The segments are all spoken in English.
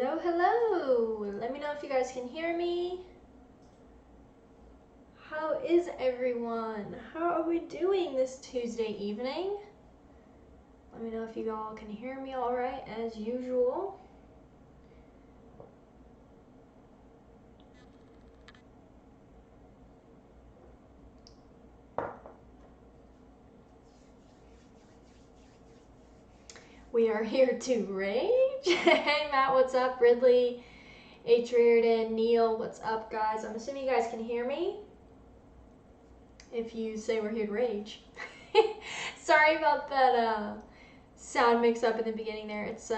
Hello, hello. Let me know if you guys can hear me. How is everyone? How are we doing this Tuesday evening? Let me know if you all can hear me all right, as usual. We are here to rage. Hey, Matt, what's up? Ridley, H. Reardon, Neil, what's up, guys? I'm assuming you guys can hear me if you say we're here to rage. Sorry about that sound mix-up in the beginning there. It's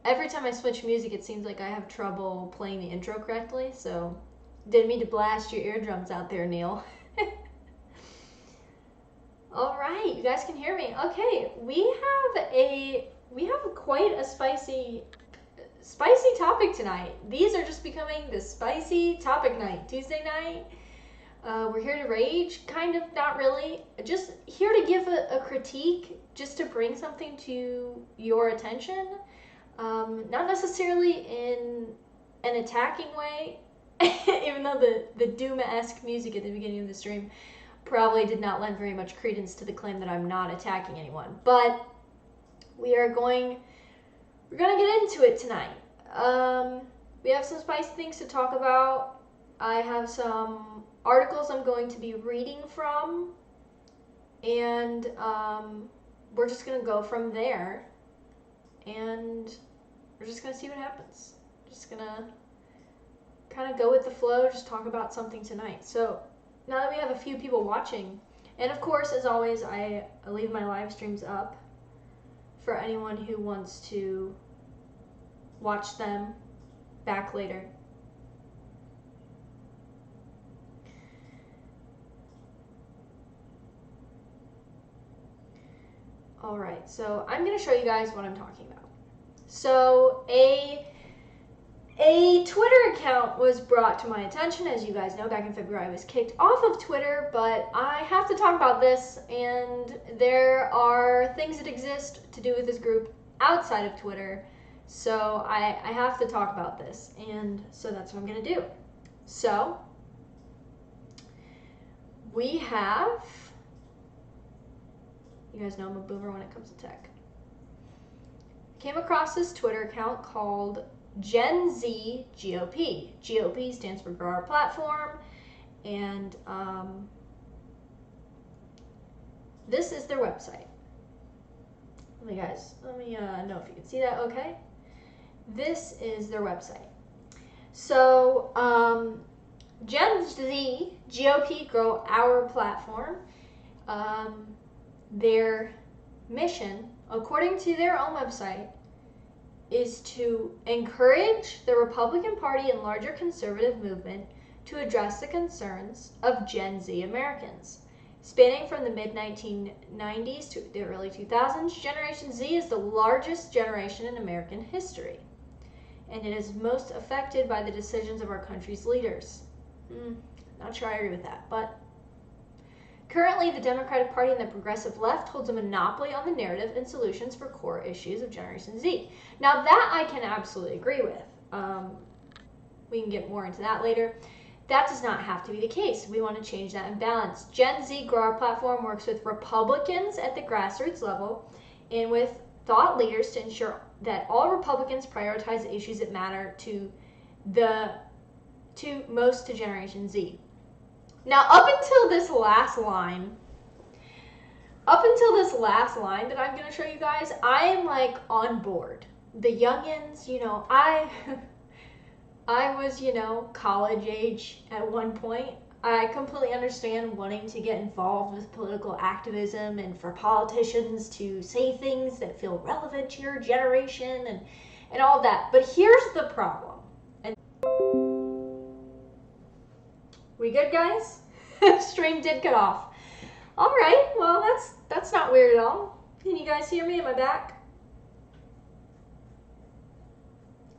every time I switch music, it seems like I have trouble playing the intro correctly, so didn't mean to blast your eardrums out there, Neil. All right, you guys can hear me. Okay, we have quite a spicy topic tonight. These are just becoming the spicy topic night, Tuesday night. We're here to rage, kind of, not really. Just here to give a critique, just to bring something to your attention. Not necessarily in an attacking way, even though the Doom-esque music at the beginning of the stream probably did not lend very much credence to the claim that I'm not attacking anyone. But we're going to get into it tonight. We have some spicy things to talk about. I have some articles I'm going to be reading from, and we're just going to go from there, and we're just going to see what happens. Just going to kind of go with the flow, just talk about something tonight. So now that we have a few people watching, and of course, as always, I leave my live streams up for anyone who wants to watch them back later. All right, so I'm going to show you guys what I'm talking about. So a Twitter account was brought to my attention. As you guys know, back in February I was kicked off of Twitter, but I have to talk about this, and there are things that exist to do with this group outside of Twitter, so I have to talk about this, and so that's what I'm going to do. So we have, you guys know I'm a boomer when it comes to tech. Came across this Twitter account called Gen Z GOP. GOP stands for Grow Our Platform, and this is their website. Let me know if you can see that okay. This is their website. So Gen Z GOP Grow Our Platform, their mission, according to their own website, is to encourage the Republican Party and larger conservative movement to address the concerns of Gen Z Americans. Spanning from the mid-1990s to the early 2000s, Generation Z is the largest generation in American history, and it is most affected by the decisions of our country's leaders. Not sure I agree with that, but currently, the Democratic Party and the progressive left holds a monopoly on the narrative and solutions for core issues of Generation Z. Now, that I can absolutely agree with. We can get more into that later. That does not have to be the case. We want to change that imbalance. Gen Z Grow Our Platform works with Republicans at the grassroots level and with thought leaders to ensure that all Republicans prioritize the issues that matter most to Generation Z. Now, up until this last line that I'm going to show you guys, I am like on board. The youngins, I was, college age at one point. I completely understand wanting to get involved with political activism and for politicians to say things that feel relevant to your generation and all that. But here's the problem. We good, guys? Stream did cut off. All right, well, that's not weird at all. Can you guys hear me? Am I back?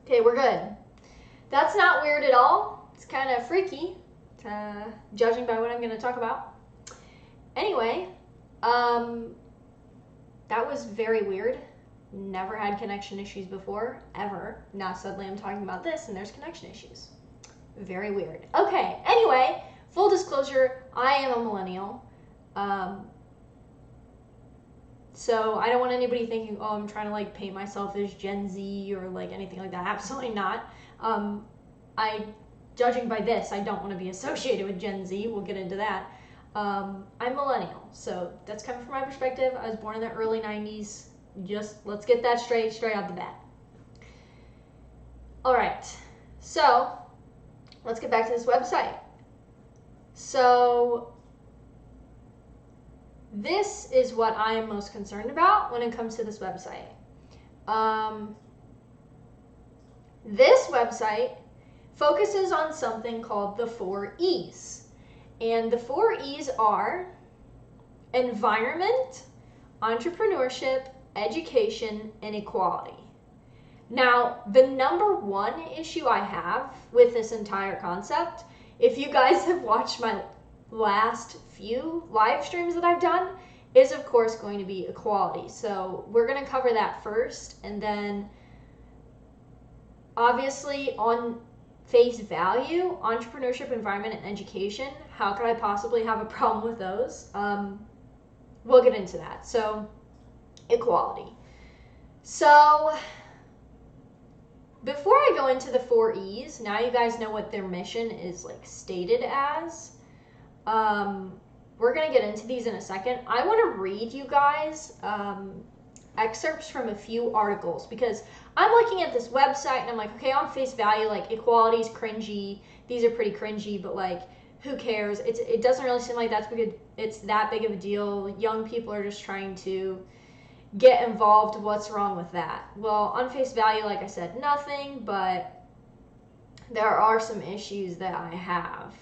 Okay, we're good. That's not weird at all. It's kind of freaky, judging by what I'm going to talk about. Anyway, that was very weird. Never had connection issues before, ever. Now suddenly I'm talking about this and there's connection issues. Very weird. Okay, anyway, full disclosure, I am a millennial. So I don't want anybody thinking, oh, I'm trying to like paint myself as Gen Z or like anything like that. Absolutely not. Judging by this, I don't want to be associated with Gen Z. We'll get into that. I'm millennial, so that's coming from my perspective. I was born in the early 90s. Just let's get that straight out the bat. All right, so let's get back to this website. So this is what I am most concerned about when it comes to this website. This website focuses on something called the 4 E's. And the 4 E's are environment, entrepreneurship, education, and equality. Now, the number one issue I have with this entire concept, if you guys have watched my last few live streams that I've done, is of course going to be equality. So we're going to cover that first, and then obviously on face value, entrepreneurship, environment, and education, how could I possibly have a problem with those? We'll get into that. So equality. So before I go into the 4 E's, now you guys know what their mission is like stated as. We're going to get into these in a second. I want to read you guys excerpts from a few articles because I'm looking at this website and I'm like, okay, on face value, like equality is cringy. These are pretty cringy, but like, who cares? It doesn't really seem like it's that big of a deal. Young people are just trying to get involved. What's wrong with that? Well, on face value, like I said, nothing, but there are some issues that I have,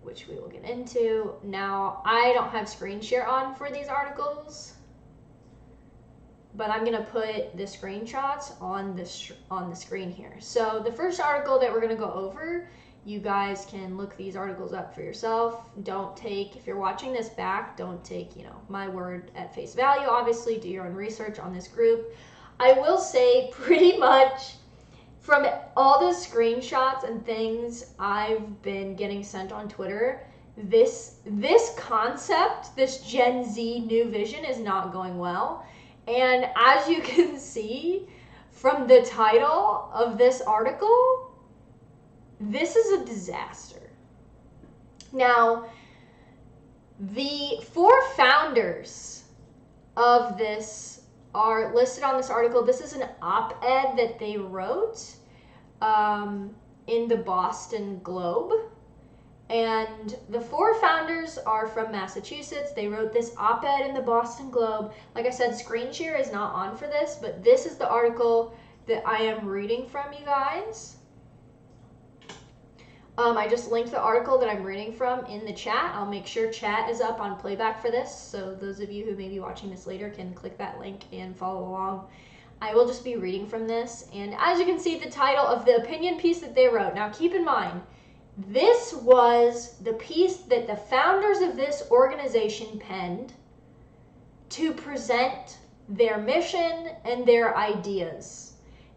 which we will get into. Now, I don't have screen share on for these articles, but I'm going to put the screenshots on the screen here. So the first article that we're going to go over, you guys can look these articles up for yourself. Don't take, if you're watching this back, don't take, my word at face value. Obviously, do your own research on this group. I will say pretty much from all the screenshots and things I've been getting sent on Twitter, this concept, this Gen Z new vision is not going well. And as you can see from the title of this article, this is a disaster. Now, the 4 founders of this are listed on this article. This is an op-ed that they wrote in the Boston Globe. And the 4 founders are from Massachusetts. They wrote this op-ed in the Boston Globe. Like I said, screen share is not on for this, but this is the article that I am reading from, you guys. I just linked the article that I'm reading from in the chat. I'll make sure chat is up on playback for this, so those of you who may be watching this later can click that link and follow along. I will just be reading from this, and as you can see, the title of the opinion piece that they wrote. Now keep in mind, this was the piece that the founders of this organization penned to present their mission and their ideas.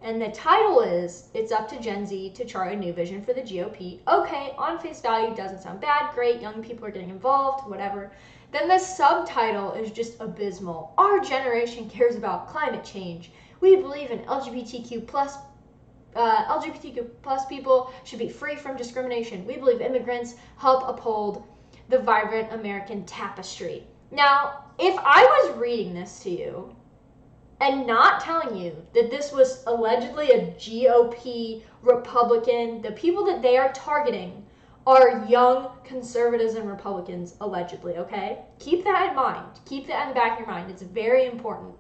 And the title is, It's Up to Gen Z to Chart a New Vision for the GOP. Okay, on face value, doesn't sound bad, great, young people are getting involved, whatever. Then the subtitle is just abysmal. Our generation cares about climate change. We believe in LGBTQ plus people should be free from discrimination. We believe immigrants help uphold the vibrant American tapestry. Now, if I was reading this to you and not telling you that this was allegedly a GOP Republican, the people that they are targeting are young conservatives and Republicans, allegedly, okay? Keep that in mind. Keep that in the back of your mind. It's very important.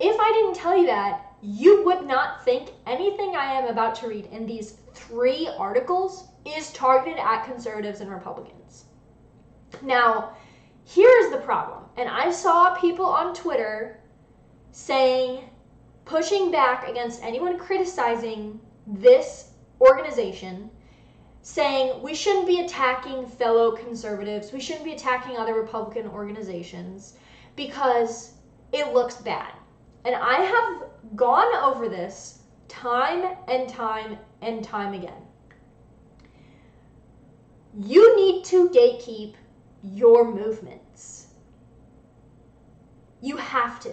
If I didn't tell you that, you would not think anything I am about to read in these 3 articles is targeted at conservatives and Republicans. Now, here's the problem. And I saw people on Twitter pushing back against anyone criticizing this organization, saying we shouldn't be attacking fellow conservatives, we shouldn't be attacking other Republican organizations because it looks bad. And I have gone over this time and time and time again. You need to gatekeep your movements. You have to.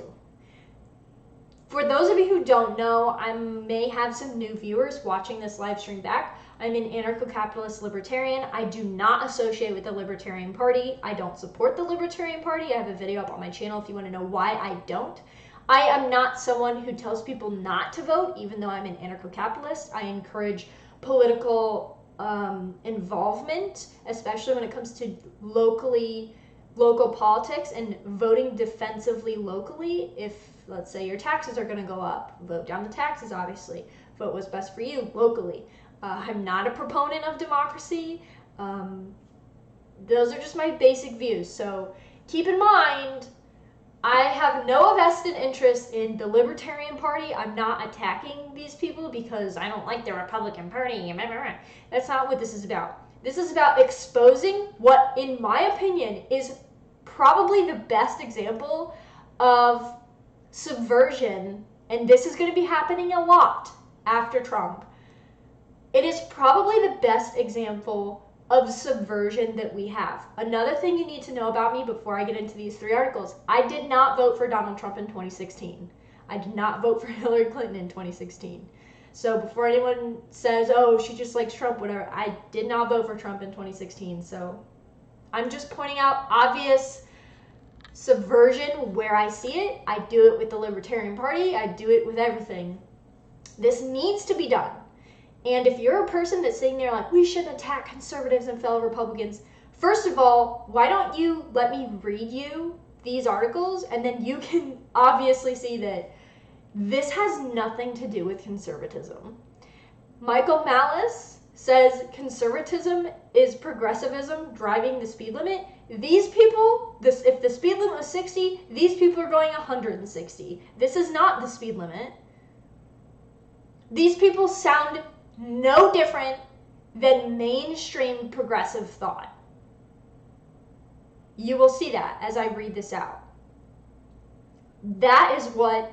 For those of you who don't know, I may have some new viewers watching this live stream back. I'm an anarcho-capitalist libertarian. I do not associate with the Libertarian Party. I don't support the Libertarian Party. I have a video up on my channel if you want to know why I don't. I am not someone who tells people not to vote, even though I'm an anarcho-capitalist. I encourage political involvement, especially when it comes to local politics and voting defensively locally. If, let's say, your taxes are going to go up, vote down the taxes, obviously. Vote what's best for you locally. I'm not a proponent of democracy. Those are just my basic views. So keep in mind, I have no vested interest in the Libertarian Party. I'm not attacking these people because I don't like the Republican Party. That's not what this is about. This is about exposing what, in my opinion, is probably the best example of subversion, and this is going to be happening a lot after Trump. It is probably the best example of subversion that we have. Another thing you need to know about me before I get into these 3 articles, I did not vote for Donald Trump in 2016. I did not vote for Hillary Clinton in 2016. So before anyone says, oh, she just likes Trump, whatever, I did not vote for Trump in 2016. So I'm just pointing out obvious subversion where I see it. I do it with the Libertarian Party. I do it with everything. This needs to be done. And if you're a person that's sitting there like, we shouldn't attack conservatives and fellow Republicans, first of all, why don't you let me read you these articles, and then you can obviously see that this has nothing to do with conservatism. Michael Malice says conservatism is progressivism driving the speed limit. These people, if the speed limit was 60, these people are going 160. This is not the speed limit. These people sound no different than mainstream progressive thought. You will see that as I read this out. That is what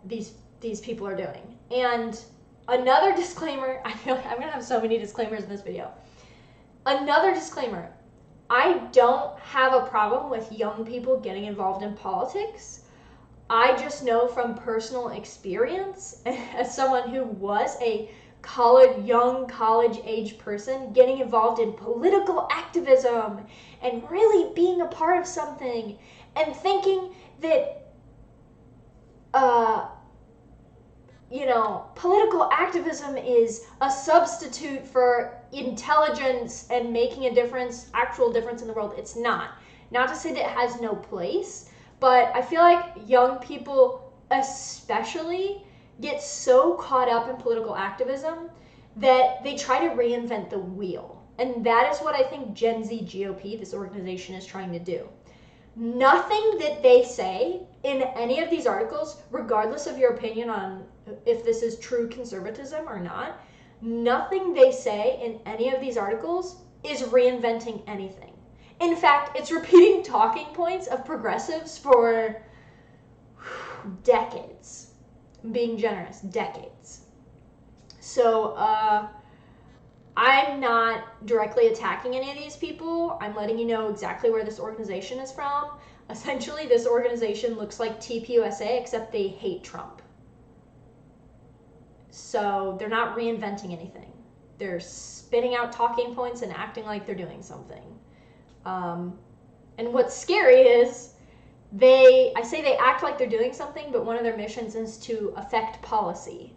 these people are doing. And another disclaimer, I feel like I'm gonna have so many disclaimers in this video. Another disclaimer, I don't have a problem with young people getting involved in politics. I just know from personal experience, as someone who was a young college-age person, getting involved in political activism and really being a part of something and thinking that, political activism is a substitute for intelligence and making a difference, actual difference in the world. It's not. Not to say that it has no place, but I feel like young people especially get so caught up in political activism that they try to reinvent the wheel. And that is what I think Gen Z GOP, this organization, is trying to do. Nothing that they say in any of these articles, regardless of your opinion on if this is true conservatism or not, nothing they say in any of these articles is reinventing anything. In fact, it's repeating talking points of progressives for decades. Being generous, decades. So, I'm not directly attacking any of these people. I'm letting you know exactly where this organization is from. Essentially, this organization looks like TPUSA, except they hate Trump. So they're not reinventing anything. They're spitting out talking points and acting like they're doing something. And what's scary is I say they act like they're doing something, but one of their missions is to affect policy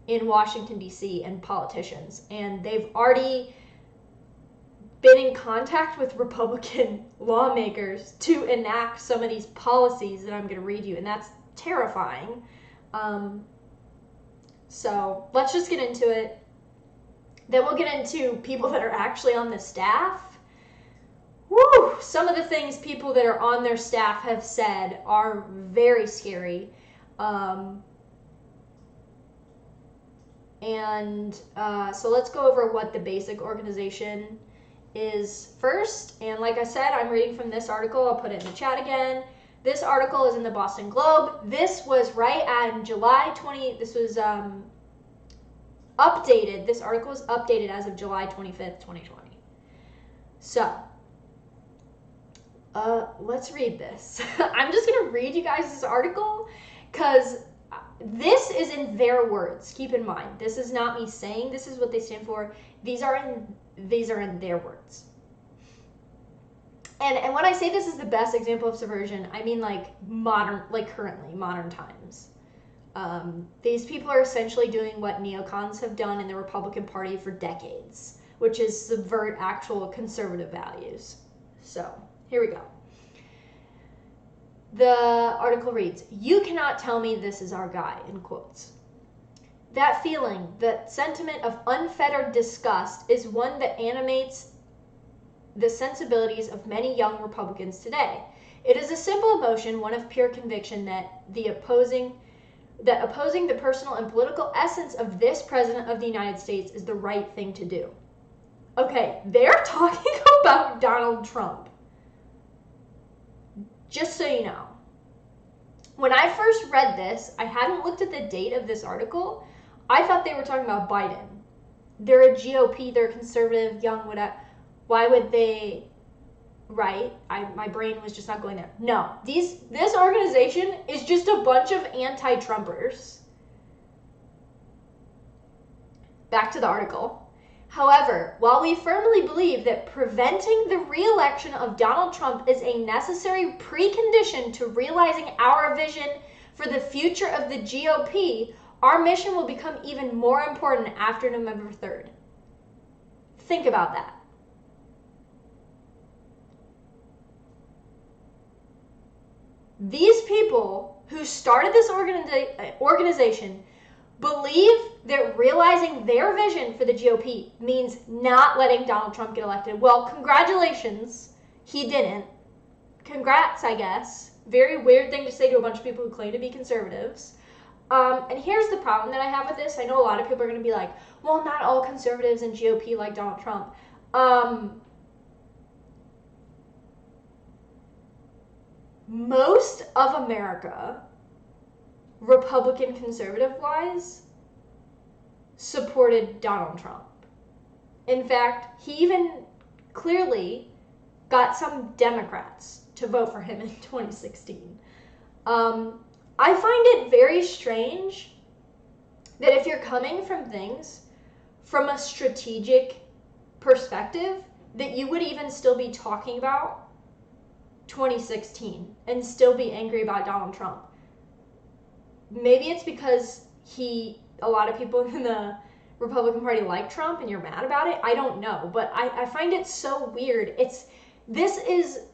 in Washington, D.C. and politicians. And they've already been in contact with Republican lawmakers to enact some of these policies that I'm going to read you, and that's terrifying. So let's just get into it. Then we'll get into people that are actually on the staff. Woo! Some of the things people that are on their staff have said are very scary. So let's go over what the basic organization is first. And like I said, I'm reading from this article. I'll put it in the chat again. This article is in the Boston Globe. This was right on July 20. This was updated. This article was updated as of July 25th, 2020. So, let's read this. I'm just going to read you guys this article because this is in their words. Keep in mind, this is not me saying this is what they stand for. These are in their words. And when I say this is the best example of subversion, I mean like modern, like currently, modern times. These people are essentially doing what neocons have done in the Republican Party for decades, which is subvert actual conservative values. So, here we go. The article reads, "You cannot tell me this is our guy," in quotes. That feeling, that sentiment of unfettered disgust is one that animates the sensibilities of many young Republicans today. It is a simple emotion, one of pure conviction that opposing the personal and political essence of this president of the United States is the right thing to do. Okay, they're talking about Donald Trump. Just so you know. When I first read this, I hadn't looked at the date of this article. I thought they were talking about Biden. They're a GOP, they're conservative, young, whatever. Why would they, right? My brain was just not going there. No, this organization is just a bunch of anti-Trumpers. Back to the article. However, while we firmly believe that preventing the re-election of Donald Trump is a necessary precondition to realizing our vision for the future of the GOP, our mission will become even more important after November 3rd. Think about that. These people who started this organization believe that realizing their vision for the GOP means not letting Donald Trump get elected. Well, congratulations, he didn't. Congrats, I guess. Very weird thing to say to a bunch of people who claim to be conservatives. And here's the problem that I have with this. I know a lot of people are going to be like, well, not all conservatives and GOP like Donald Trump. Most of America, Republican conservative-wise, supported Donald Trump. In fact, he even clearly got some Democrats to vote for him in 2016. I find it very strange that if you're coming from things from a strategic perspective, that you would even still be talking about 2016 and still be angry about Donald Trump. Maybe it's because a lot of people in the Republican Party like Trump and you're mad about it. I don't know, but I find it so weird. This is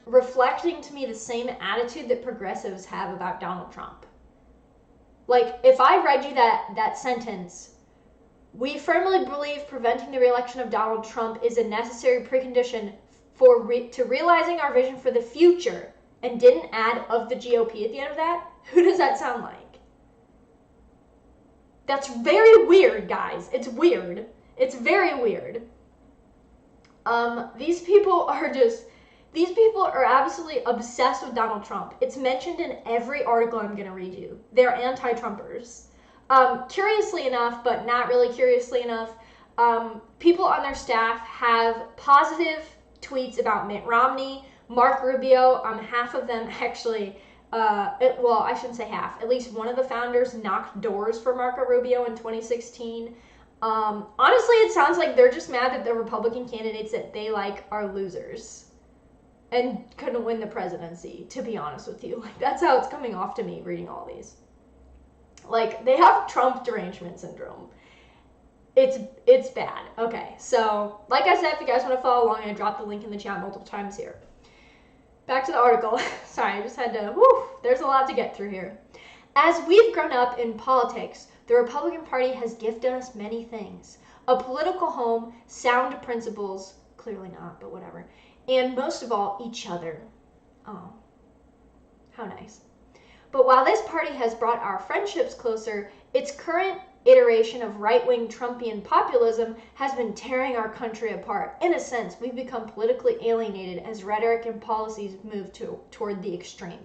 reflecting to me the same attitude that progressives have about Donald Trump. Like, if I read you that sentence, we firmly believe preventing the re-election of Donald Trump is a necessary precondition to realizing our vision for the future, and didn't add of the GOP at the end of that, who does that sound like? That's very weird, guys. It's weird. It's very weird. These people are absolutely obsessed with Donald Trump. It's mentioned in every article I'm going to read you. They're anti-Trumpers. Curiously enough, but not really curiously enough, people on their staff have positive tweets about Mitt Romney, Mark Rubio. Half of them actually, I shouldn't say half. At least one of the founders knocked doors for Marco Rubio in 2016. Honestly, it sounds like they're just mad that the Republican candidates that they like are losers and couldn't win the presidency, to be honest with you. Like, that's how it's coming off to me reading all these. Like, they have Trump derangement syndrome. It's bad. Okay, so like I said, if you guys want to follow along, I dropped the link in the chat multiple times here. Back to the article. Sorry, I just had to, there's a lot to get through here. As we've grown up in politics, the Republican Party has gifted us many things. A political home, sound principles, clearly not, but whatever, and most of all, each other. Oh, how nice. But while this party has brought our friendships closer, its current iteration of right-wing Trumpian populism has been tearing our country apart. In a sense, we've become politically alienated as rhetoric and policies move toward the extreme.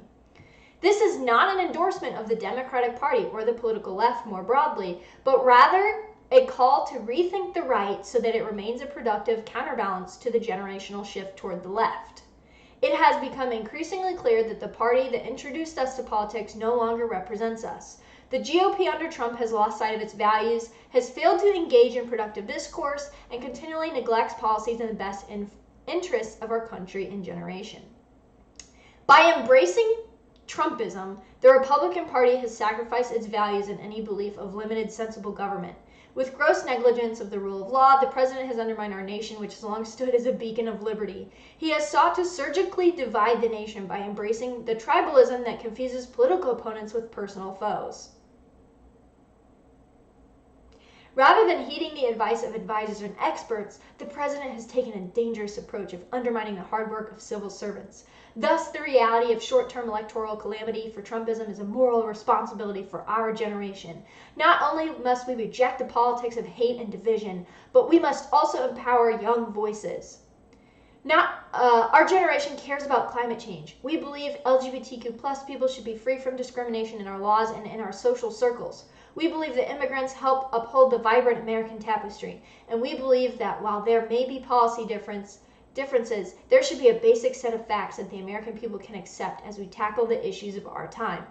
This is not an endorsement of the Democratic Party or the political left more broadly, but rather a call to rethink the right so that it remains a productive counterbalance to the generational shift toward the left. It has become increasingly clear that the party that introduced us to politics no longer represents us. The GOP under Trump has lost sight of its values, has failed to engage in productive discourse, and continually neglects policies in the best interests of our country and generation. By embracing Trumpism, the Republican Party has sacrificed its values and any belief of limited, sensible government. With gross negligence of the rule of law, the president has undermined our nation, which has long stood as a beacon of liberty. He has sought to surgically divide the nation by embracing the tribalism that confuses political opponents with personal foes. Rather than heeding the advice of advisors and experts, the president has taken a dangerous approach of undermining the hard work of civil servants. Thus, the reality of short-term electoral calamity for Trumpism is a moral responsibility for our generation. Not only must we reject the politics of hate and division, but we must also empower young voices. Our generation cares about climate change. We believe LGBTQ+ people should be free from discrimination in our laws and in our social circles. We believe that immigrants help uphold the vibrant American tapestry, and we believe that while there may be policy differences, there should be a basic set of facts that the American people can accept as we tackle the issues of our time.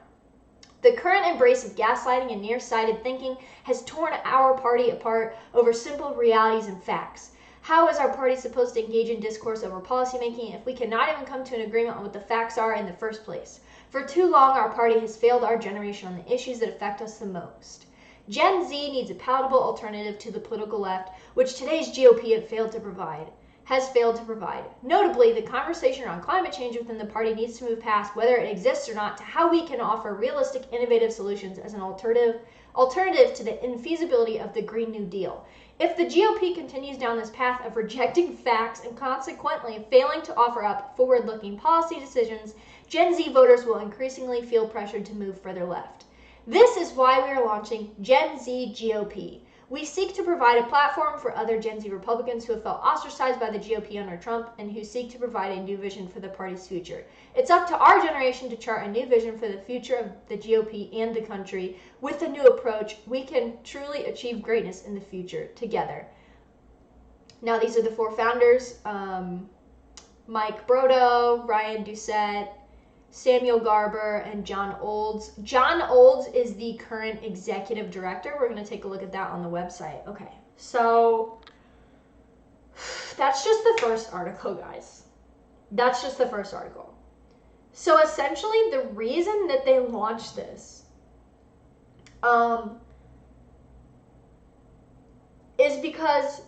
The current embrace of gaslighting and nearsighted thinking has torn our party apart over simple realities and facts. How is our party supposed to engage in discourse over policymaking if we cannot even come to an agreement on what the facts are in the first place? For too long, our party has failed our generation on the issues that affect us the most. Gen Z needs a palatable alternative to the political left, which today's GOP has failed to provide. Notably, the conversation around climate change within the party needs to move past whether it exists or not to how we can offer realistic, innovative solutions as an alternative to the infeasibility of the Green New Deal. If the GOP continues down this path of rejecting facts and consequently failing to offer up forward-looking policy decisions, Gen Z voters will increasingly feel pressured to move further left. This is why we are launching Gen Z GOP. We seek to provide a platform for other Gen Z Republicans who have felt ostracized by the GOP under Trump and who seek to provide a new vision for the party's future. It's up to our generation to chart a new vision for the future of the GOP and the country. With a new approach, we can truly achieve greatness in the future together. Now, these are the four founders, Mike Brodo, Ryan Doucette, Samuel Garber, and John Olds. John Olds is the current executive director. We're going to take a look at that on the website. Okay, so that's just the first article, guys. That's just the first article. So essentially, the reason that they launched this is because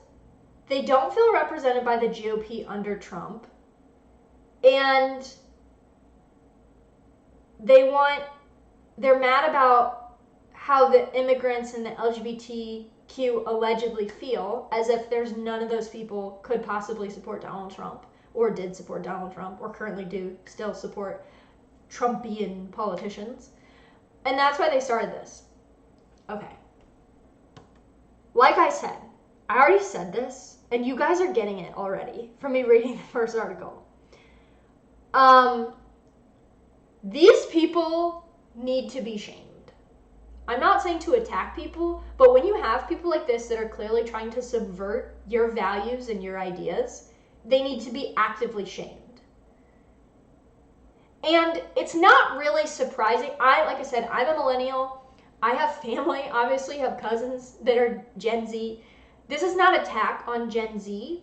they don't feel represented by the GOP under Trump, and they're mad about how the immigrants and the LGBTQ allegedly feel, as if there's none of those people could possibly support Donald Trump, or did support Donald Trump, or currently do still support Trumpian politicians. And that's why they started this. Okay. Like I said, I already said this, and you guys are getting it already from me reading the first article. These people need to be shamed. I'm not saying to attack people, but when you have people like this that are clearly trying to subvert your values and your ideas, they need to be actively shamed. And it's not really surprising. Like I said, I'm a millennial. I have family, obviously, have cousins that are Gen Z. This is not an attack on Gen Z,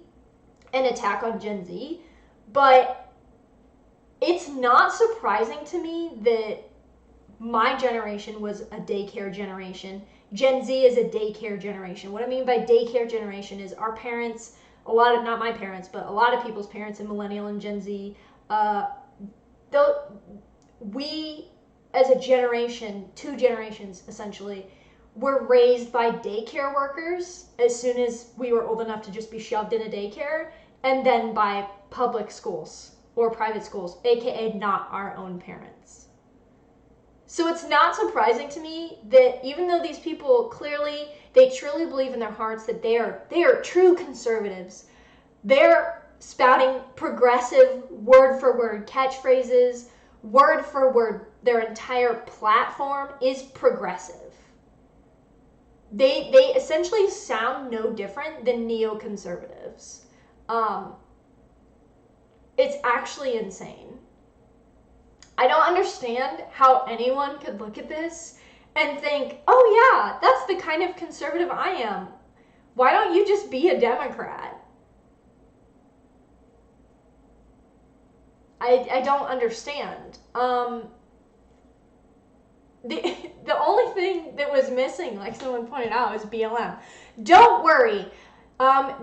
but it's not surprising to me that my generation was a daycare generation. Gen Z is a daycare generation. What I mean by daycare generation is our parents, not my parents, but a lot of people's parents in millennial and Gen Z, we as a generation, 2 generations essentially, were raised by daycare workers as soon as we were old enough to just be shoved in a daycare, and then by public schools or private schools, aka not our own parents. So it's not surprising to me that even though these people clearly, they truly believe in their hearts that they are true conservatives, they're spouting progressive word for word catchphrases, word for word, their entire platform is progressive. They essentially sound no different than neoconservatives. It's actually insane. I don't understand how anyone could look at this and think, oh yeah, that's the kind of conservative I am. Why don't you just be a Democrat? I don't understand. The only thing that was missing, like someone pointed out, is BLM. Don't worry.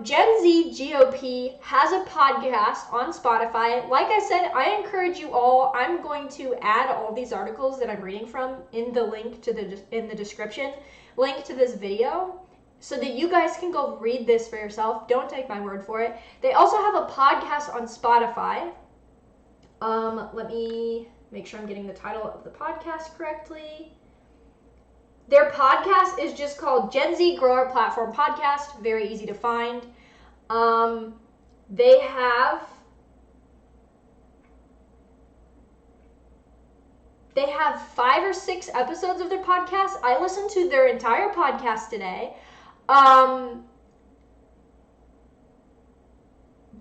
Gen Z GOP has a podcast on Spotify. Like I said, I encourage you all. I'm going to add all these articles that I'm reading from in the link to in the description, link to this video, so that you guys can go read this for yourself. Don't take my word for it. They also have a podcast on Spotify. Let me make sure I'm getting the title of the podcast correctly. Their podcast is just called Gen Z Grower Platform Podcast. Very easy to find. They have 5 or 6 episodes of their podcast. I listened to their entire podcast today.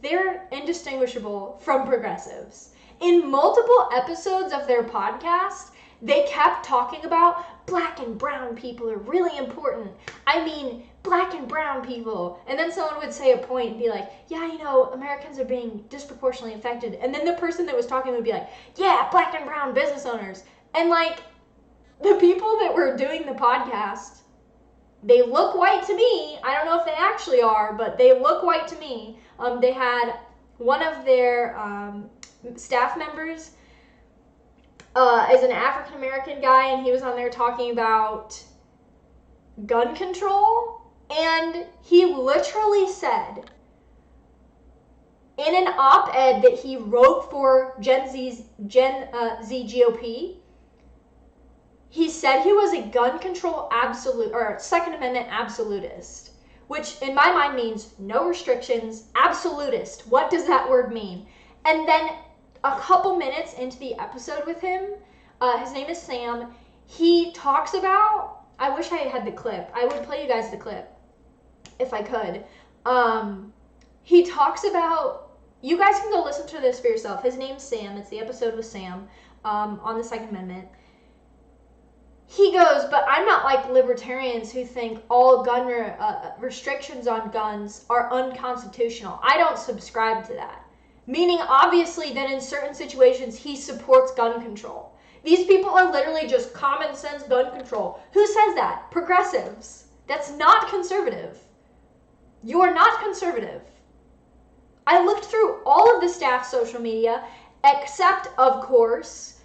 They're indistinguishable from progressives. In multiple episodes of their podcast, they kept talking about black and brown people are really important. I mean, black and brown people. And then someone would say a point and be like, yeah, you know, Americans are being disproportionately affected. And then the person that was talking would be like, yeah, black and brown business owners. And like, the people that were doing the podcast, they look white to me. I don't know if they actually are, but they look white to me. They had one of their staff members is an African American guy, and he was on there talking about gun control, and he literally said in an op-ed that he wrote for Gen Z GOP, he said he was a gun control absolute or Second Amendment absolutist, which in my mind means no restrictions, absolutist. What does that word mean? And then a couple minutes into the episode with him, his name is Sam, he talks about, I wish I had the clip. I would play you guys the clip if I could. He talks about, you guys can go listen to this for yourself. His name's Sam. It's the episode with Sam on the Second Amendment. He goes, but I'm not like libertarians who think all gun restrictions on guns are unconstitutional. I don't subscribe to that. Meaning, obviously, that in certain situations, he supports gun control. These people are literally just common sense gun control. Who says that? Progressives. That's not conservative. You are not conservative. I looked through all of the staff's social media, except, of course,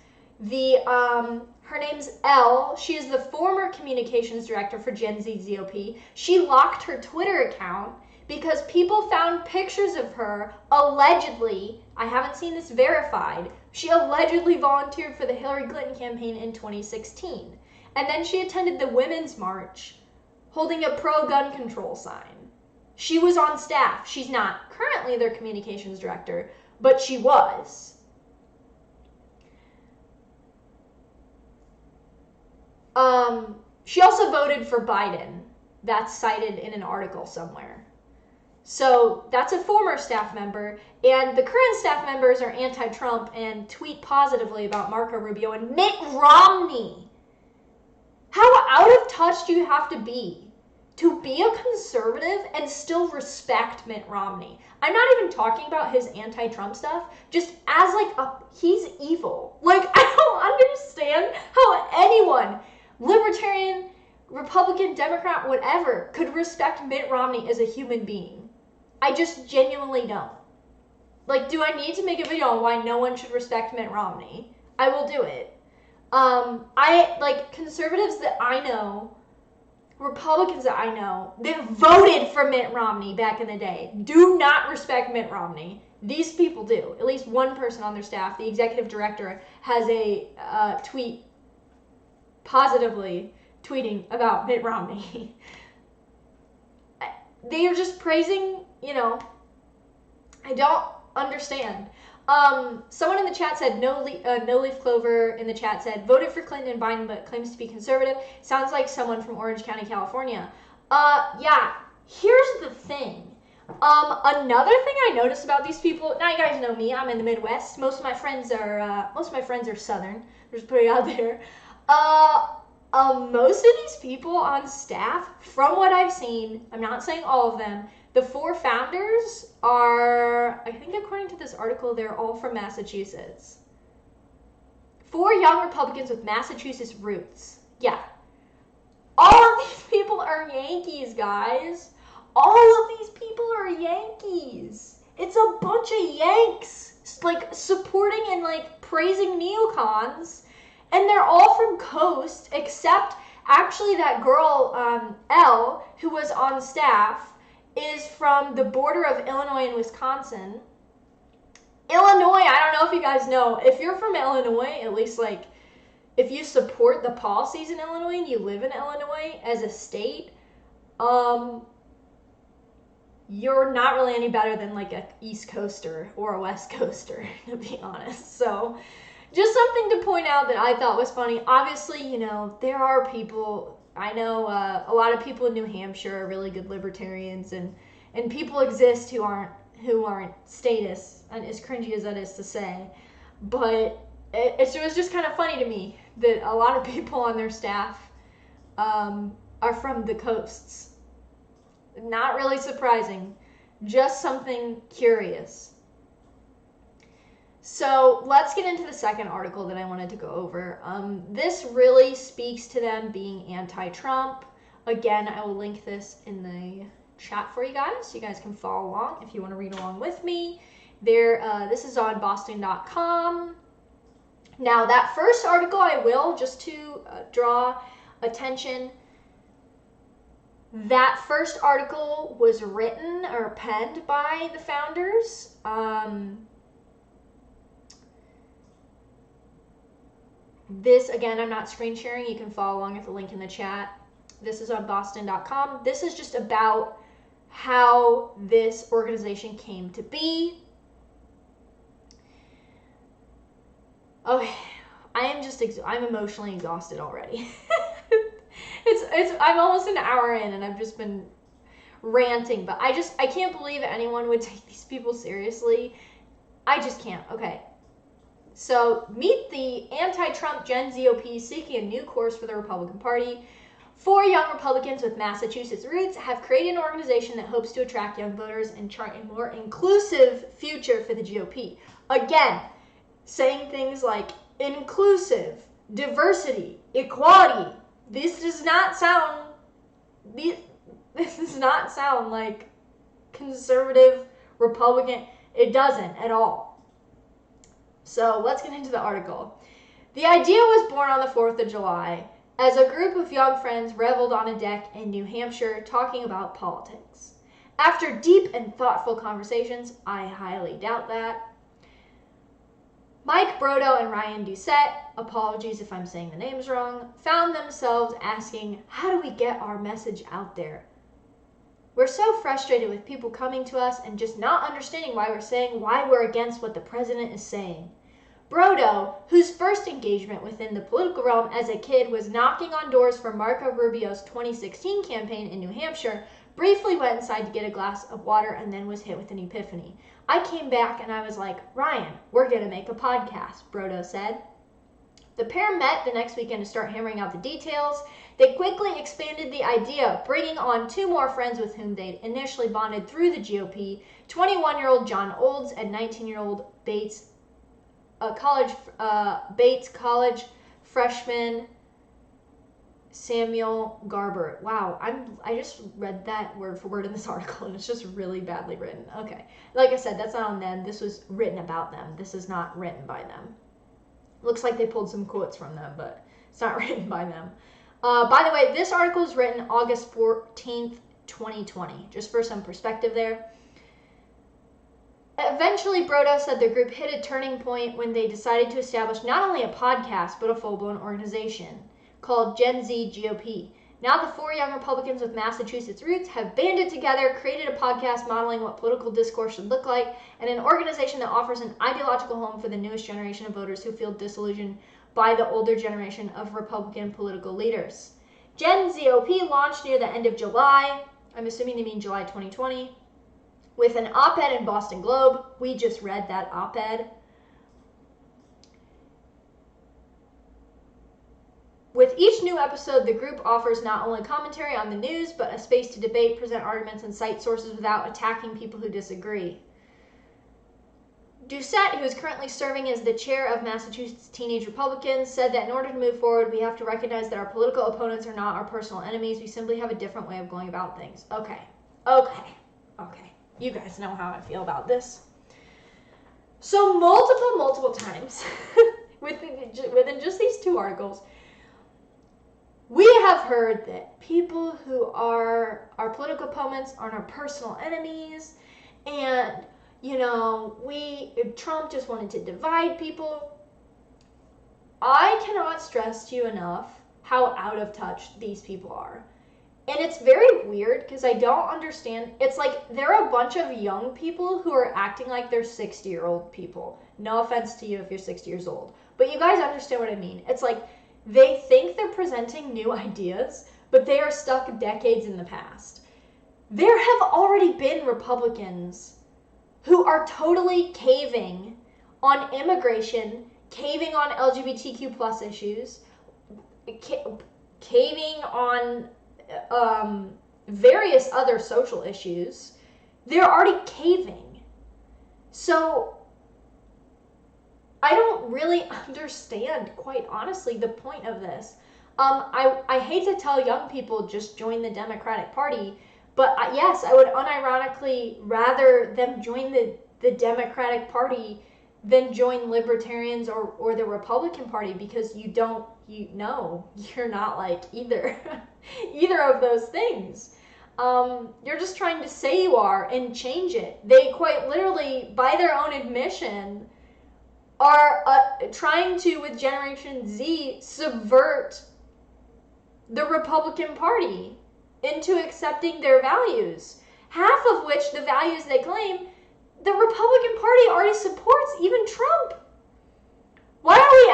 her name's Elle. She is the former communications director for Gen Z GOP. She locked her Twitter account because people found pictures of her allegedly, I haven't seen this verified, she allegedly volunteered for the Hillary Clinton campaign in 2016. And then she attended the Women's March holding a pro-gun control sign. She was on staff. She's not currently their communications director, but she was. She also voted for Biden. That's cited in an article somewhere. So that's a former staff member, and the current staff members are anti-Trump and tweet positively about Marco Rubio and Mitt Romney. How out of touch do you have to be a conservative and still respect Mitt Romney? I'm not even talking about his anti-Trump stuff, just as he's evil. Like, I don't understand how anyone, libertarian, Republican, Democrat, whatever, could respect Mitt Romney as a human being. I just genuinely don't. Like, do I need to make a video on why no one should respect Mitt Romney? I will do it. Conservatives that I know, Republicans that I know, that voted for Mitt Romney back in the day, do not respect Mitt Romney. These people do. At least one person on their staff, the executive director, has a tweet positively tweeting about Mitt Romney. They are just praising, I don't understand. Someone in the chat said no leaf clover in the chat said voted for Clinton and Biden but claims to be conservative. Sounds like someone from Orange County, California. Yeah. Here's the thing. Another thing I noticed about these people. Now you guys know me. I'm in the Midwest. Most of my friends are Southern. Just put it out there. Most of these people on staff, from what I've seen, I'm not saying all of them. The 4 founders are, I think according to this article, they're all from Massachusetts. 4 young Republicans with Massachusetts roots. Yeah. All of these people are Yankees, guys. All of these people are Yankees. It's a bunch of Yanks, like, supporting and, like, praising neocons. And they're all from Coast, except actually that girl, Elle, who was on staff, is from the border of Illinois and Wisconsin. Illinois, I don't know if you guys know, if you're from Illinois, at least like, if you support the policies in Illinois and you live in Illinois as a state, you're not really any better than like a East Coaster or a West Coaster, to be honest. So, just something to point out that I thought was funny. Obviously, you know, there are people, I know a lot of people in New Hampshire are really good libertarians, and people exist who aren't statists, and as cringy as that is to say. But it was just kind of funny to me that a lot of people on their staff are from the coasts. Not really surprising, just something curious. So let's get into the second article that I wanted to go over. This really speaks to them being anti-Trump. Again, I will link this in the chat for you guys, so you guys can follow along if you want to read along with me. This is on Boston.com. Now, that first article, I will, just to draw attention, that first article was written or penned by the founders. This, again, I'm not screen sharing. You can follow along with the link in the chat. This is on Boston.com. This is just about how this organization came to be. Okay, I'm emotionally exhausted already. I'm almost an hour in and I've just been ranting, but I can't believe anyone would take these people seriously. I just can't. Okay. So, meet the anti-Trump Gen ZOP seeking a new course for the Republican Party. 4 young Republicans with Massachusetts roots have created an organization that hopes to attract young voters and chart a more inclusive future for the GOP. Again, saying things like inclusive, diversity, equality. This does not sound like conservative Republican. It doesn't at all. So let's get into the article. The idea was born on the 4th of July as a group of young friends reveled on a deck in New Hampshire talking about politics. After deep and thoughtful conversations, I highly doubt that, Mike Brodo and Ryan Doucette, apologies if I'm saying the names wrong, found themselves asking, how do we get our message out there? We're so frustrated with people coming to us and just not understanding why we're against what the president is saying. Brodo, whose first engagement within the political realm as a kid was knocking on doors for Marco Rubio's 2016 campaign in New Hampshire, briefly went inside to get a glass of water and then was hit with an epiphany. I came back and I was like, Ryan, we're going to make a podcast, Brodo said. The pair met the next weekend to start hammering out the details. They quickly expanded the idea, bringing on 2 more friends with whom they'd initially bonded through the GOP, 21-year-old John Olds and 19-year-old Bates College freshman Samuel Garber. Wow, I just read that word for word in this article, and it's just really badly written. Okay, like I said, that's not on them. This was written about them. This is not written by them. Looks like they pulled some quotes from them, but it's not written by them. By the way, this article is written August 14th, 2020, just for some perspective there. Eventually, Brodo said the group hit a turning point when they decided to establish not only a podcast, but a full-blown organization called Gen Z GOP. Now the 4 young Republicans with Massachusetts roots have banded together, created a podcast modeling what political discourse should look like, and an organization that offers an ideological home for the newest generation of voters who feel disillusioned by the older generation of Republican political leaders. Gen ZOP launched near the end of July, I'm assuming they mean July 2020, with an op-ed in Boston Globe. We just read that op-ed. With each new episode, the group offers not only commentary on the news, but a space to debate, present arguments, and cite sources without attacking people who disagree. Doucette, who is currently serving as the chair of Massachusetts Teenage Republicans, said that in order to move forward, we have to recognize that our political opponents are not our personal enemies. We simply have a different way of going about things. Okay. You guys know how I feel about this. So multiple times, within just these 2 articles, we have heard that people who are our political opponents are our personal enemies, and Trump just wanted to divide people. I cannot stress to you enough how out of touch these people are. And it's very weird because I don't understand. It's like they're a bunch of young people who are acting like they're 60-year-old people. No offense to you if you're 60 years old. But you guys understand what I mean. It's like they think they're presenting new ideas, but they are stuck decades in the past. There have already been Republicans who are totally caving on immigration, caving on LGBTQ plus issues, caving on various other social issues. They're already caving. So I don't really understand, quite honestly, the point of this. I hate to tell young people just join the Democratic Party, but yes, I would unironically rather them join the Democratic Party than join libertarians or the Republican Party, because you're not like either of those things. You're just trying to say you are and change it. They quite literally, by their own admission, are trying to, with Generation Z, subvert the Republican Party into accepting their values, half of which, the values they claim, the Republican Party already supports, even Trump. Why are we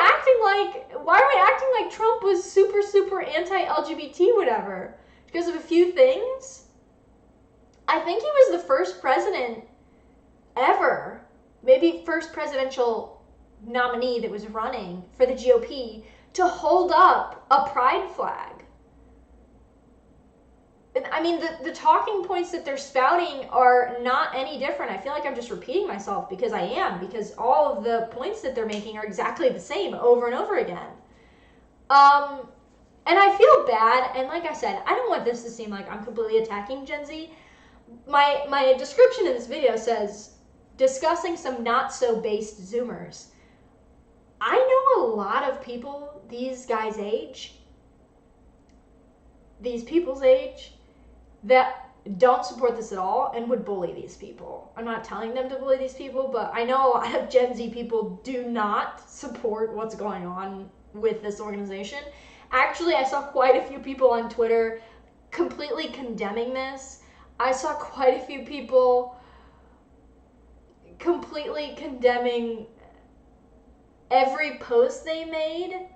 acting like Trump was super anti-LGBT whatever? Because of a few things? I think he was the first president ever, maybe first presidential nominee that was running for the GOP to hold up a pride flag. I mean, the talking points that they're spouting are not any different. I feel like I'm just repeating myself because I am, because all of the points that they're making are exactly the same over and over again. And I feel bad, and like I said, I don't want this to seem like I'm completely attacking Gen Z. My description in this video says, discussing some not-so-based Zoomers. I know a lot of people these people's age, that don't support this at all and would bully these people. I'm not telling them to bully these people, but I know a lot of Gen Z people do not support what's going on with this organization. Actually, I saw quite a few people on Twitter completely condemning this. I saw quite a few people completely condemning every post they made.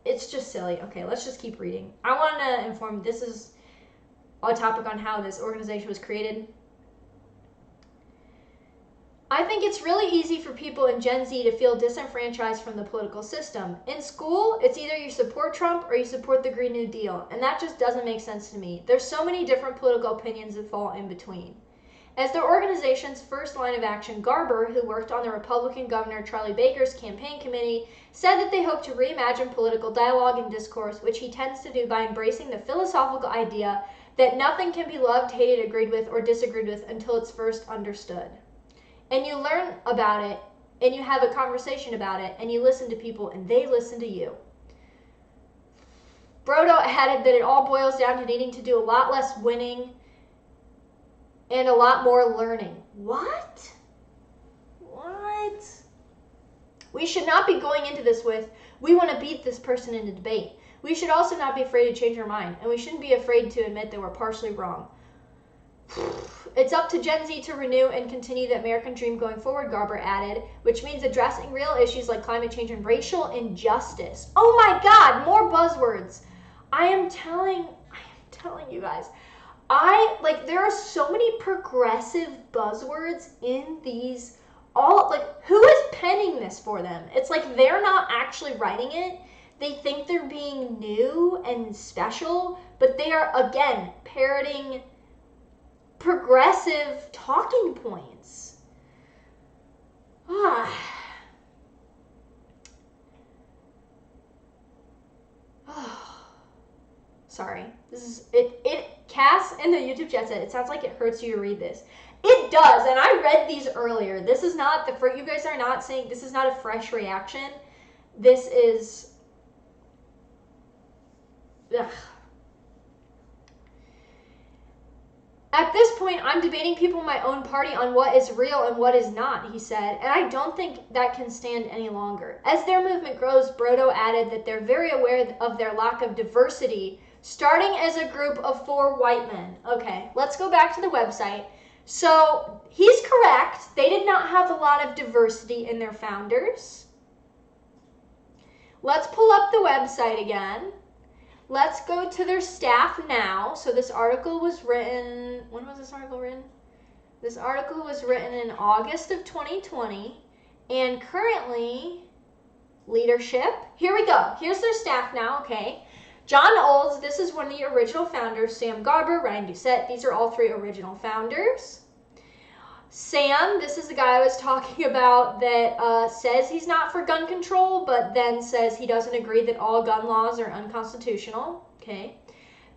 It's just silly. Okay, let's just keep reading. I want to inform, this is a topic on how this organization was created. I think it's really easy for people in Gen Z to feel disenfranchised from the political system. In school, it's either you support Trump or you support the Green New Deal, and that just doesn't make sense to me. There's so many different political opinions that fall in between. As their organization's first line of action, Garber, who worked on the Republican Governor Charlie Baker's campaign committee, said that they hope to reimagine political dialogue and discourse, which he tends to do by embracing the philosophical idea that nothing can be loved, hated, agreed with, or disagreed with until it's first understood. And you learn about it, and you have a conversation about it, and you listen to people, and they listen to you. Brodo added that it all boils down to needing to do a lot less winning and a lot more learning. What? We should not be going into this with, We want to beat this person in a debate. We should also not be afraid to change our mind, and we shouldn't be afraid to admit that we're partially wrong. It's up to Gen Z to renew and continue the American dream going forward, Garber added, which means addressing real issues like climate change and racial injustice. Oh my God, more buzzwords. I am telling you guys, there are so many progressive buzzwords in these, who is penning this for them? It's like they're not actually writing it. They think they're being new and special, but they are, again, parroting progressive talking points. Sorry. This is it. Cass in the YouTube chat said it sounds like it hurts you to read this. It does, and I read these earlier. This is not you guys are not saying this is not a fresh reaction. This is ugh. At this point, I'm debating people in my own party on what is real and what is not, he said, and I don't think that can stand any longer. As their movement grows, Brodo added that they're very aware of their lack of diversity, starting as a group of 4 white men. Okay, let's go back to the website. So, he's correct. They did not have a lot of diversity in their founders. Let's pull up the website again. Let's go to their staff now. So this article was written, when was this article written? This article was written in August of 2020. And currently, leadership. Here we go. Here's their staff now, okay. John Olds, this is one of the original founders. Sam Garber, Ryan Doucette, these are all 3 original founders. Sam, this is the guy I was talking about that says he's not for gun control, but then says he doesn't agree that all gun laws are unconstitutional. Okay.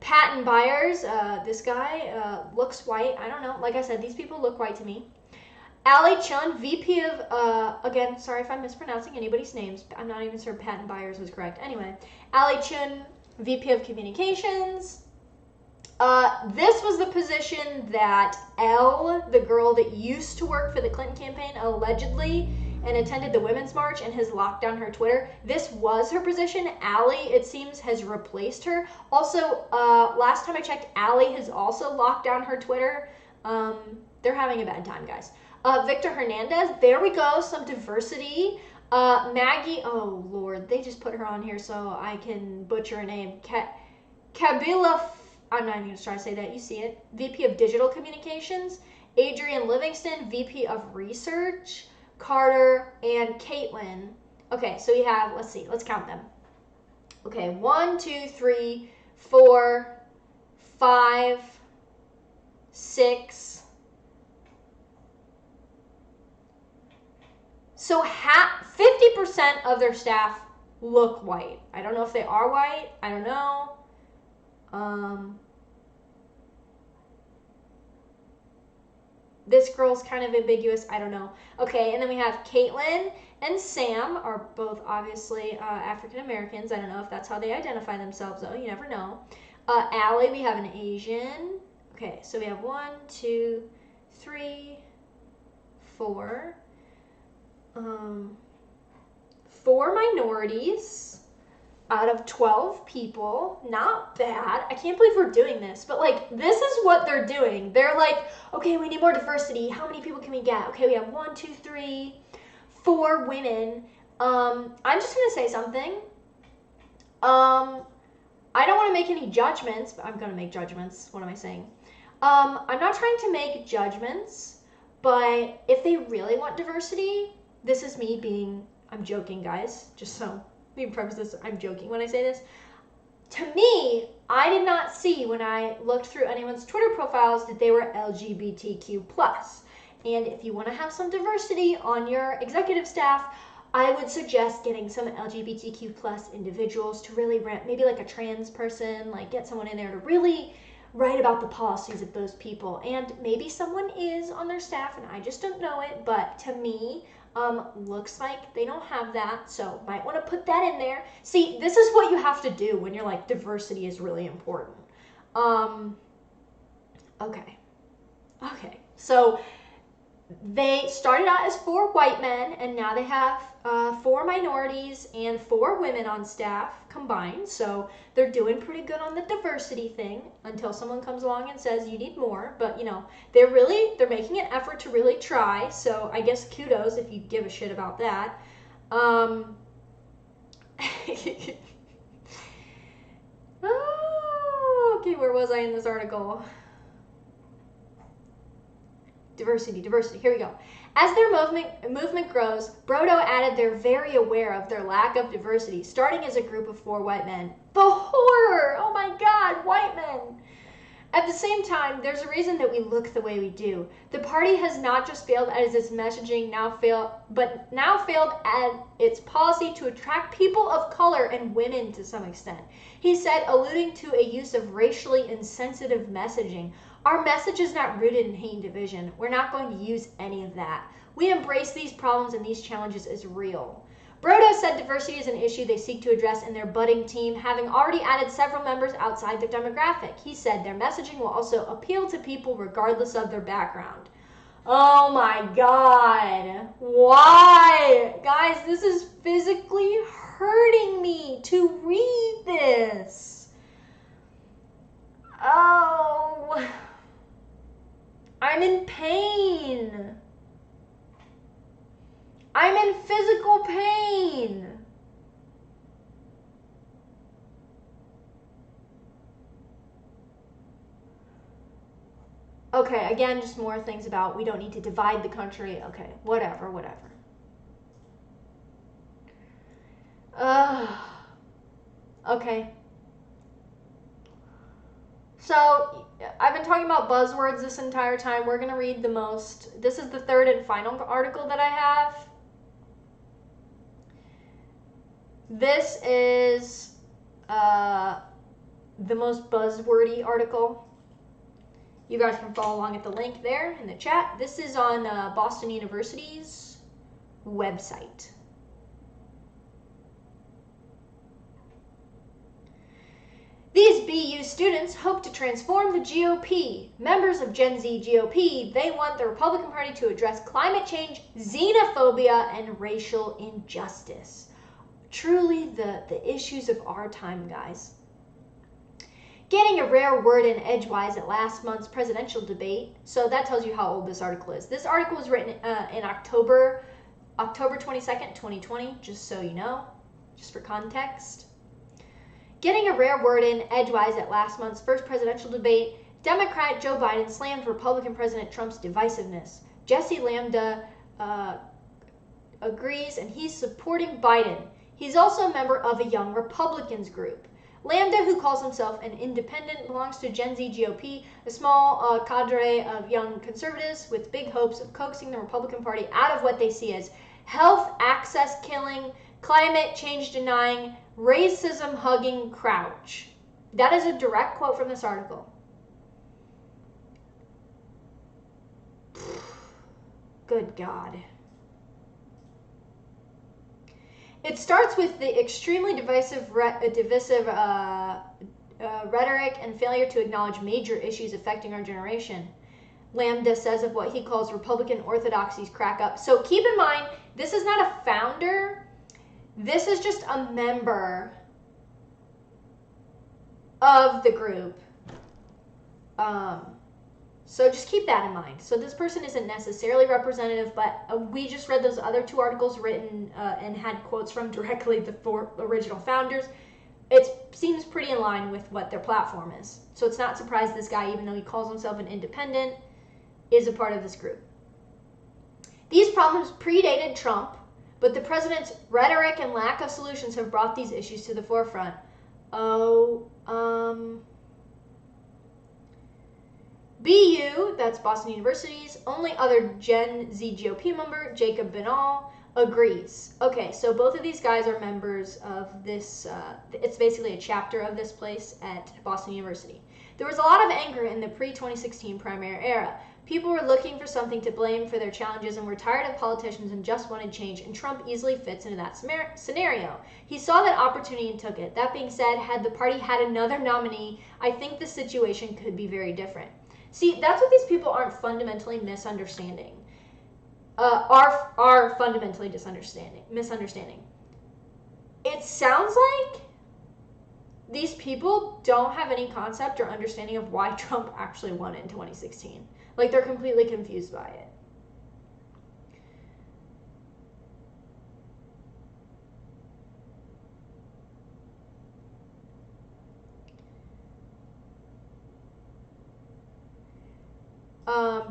Patton Byers, this guy looks white. I don't know. Like I said, these people look white to me. Ali Chun, VP of, again, sorry if I'm mispronouncing anybody's names. I'm not even sure Patton Byers was correct. Anyway, Ali Chun, VP of Communications. This was the position that Elle, the girl that used to work for the Clinton campaign, allegedly, and attended the Women's March and has locked down her Twitter. This was her position. Allie, it seems, has replaced her. Also, last time I checked, Allie has also locked down her Twitter. They're having a bad time, guys. Victor Hernandez, there we go, some diversity. Maggie, oh Lord, they just put her on here so I can butcher her name. Kabila, I'm not even going to try to say that, you see it. VP of Digital Communications. Adrian Livingston, VP of Research. Carter and Caitlin. Okay, so we have, let's see, let's count them. Okay, 1, 2, 3, 4, 5, 6. So 50% of their staff look white. I don't know if they are white. I don't know. This girl's kind of ambiguous. I don't know. Okay, and then we have Caitlin and Sam are both obviously African Americans. I don't know if that's how they identify themselves, though. You never know. Allie, we have an Asian. Okay, so we have 1, 2, 3, 4. 4 minorities out of 12 people. Not bad. I can't believe we're doing this, but like, this is what they're doing. They're like, okay, we need more diversity. How many people can we get? Okay, we have 1, 2, 3, 4 women. I'm just gonna say something. I don't want to make any judgments, but I'm gonna make judgments. What am I saying? I'm not trying to make judgments, but if they really want diversity, this is me being, I'm joking, guys, just so let me preface this, I'm joking when I say this. To me, I did not see when I looked through anyone's Twitter profiles that they were LGBTQ+. And if you want to have some diversity on your executive staff, I would suggest getting some LGBTQ+ individuals to really rant, maybe like a trans person, like get someone in there to really write about the policies of those people. And maybe someone is on their staff and I just don't know it, but to me, looks like they don't have that, so might want to put that in there. See, this is what you have to do when you're like, diversity is really important. Okay, so They started out as 4 white men, and now they have 4 minorities and 4 women on staff combined. So they're doing pretty good on the diversity thing until someone comes along and says you need more. But you know, they're making an effort to really try. So I guess kudos if you give a shit about that. Oh, okay, where was I in this article? Diversity. Here we go. As their movement grows, Brodo added they're very aware of their lack of diversity, starting as a group of 4 white men. The horror! Oh my god, white men! At the same time, there's a reason that we look the way we do. The party has not just failed at its messaging, but now failed at its policy to attract people of color and women to some extent. He said, alluding to a use of racially insensitive messaging. Our message is not rooted in hate and division. We're not going to use any of that. We embrace these problems and these challenges as real. Brodo said diversity is an issue they seek to address in their budding team, having already added several members outside their demographic. He said their messaging will also appeal to people regardless of their background. Oh my god. Why? Guys, this is physically hurting me to read this. Oh. I'm in pain. I'm in physical pain. Okay, again, just more things about we don't need to divide the country. Okay, whatever. Okay. So, I've been talking about buzzwords this entire time. We're going to read the most. This is the 3rd and final article that I have. This is the most buzzwordy article. You guys can follow along at the link there in the chat. This is on Boston University's website. These BU students hope to transform the GOP. Members of Gen Z GOP, they want the Republican Party to address climate change, xenophobia, and racial injustice. Truly the issues of our time, guys. Getting a rare word in edgewise at last month's presidential debate. So that tells you how old this article is. This article was written in October 22nd, 2020, just so you know, just for context. Getting a rare word in edgewise at last month's first presidential debate, Democrat Joe Biden slammed Republican President Trump's divisiveness. Jesse Lambda agrees, and he's supporting Biden. He's also a member of a Young Republicans group. Lambda, who calls himself an independent, belongs to Gen Z GOP, a small cadre of young conservatives with big hopes of coaxing the Republican Party out of what they see as health access killing, climate change denying, racism hugging crouch. That is a direct quote from this article. Good God. It starts with the extremely divisive rhetoric and failure to acknowledge major issues affecting our generation. Lambda says of what he calls Republican orthodoxy's crack up. So keep in mind, this is not a founder. This is just a member of the group. So just keep that in mind. So this person isn't necessarily representative, but we just read those other 2 articles written and had quotes from directly the 4 original founders. It seems pretty in line with what their platform is. So it's not surprised this guy, even though he calls himself an independent, is a part of this group. These problems predated Trump, but the president's rhetoric and lack of solutions have brought these issues to the forefront. BU, that's Boston University's only other Gen Z GOP member, Jacob Binal, agrees. Okay, so both of these guys are members of this, it's basically a chapter of this place at Boston University. There was a lot of anger in the pre-2016 primary era. People were looking for something to blame for their challenges and were tired of politicians and just wanted change, and Trump easily fits into that scenario. He saw that opportunity and took it. That being said, had the party had another nominee, I think the situation could be very different. See, that's what these people aren't fundamentally misunderstanding. are fundamentally misunderstanding. It sounds like these people don't have any concept or understanding of why Trump actually won in 2016. Like, they're completely confused by it.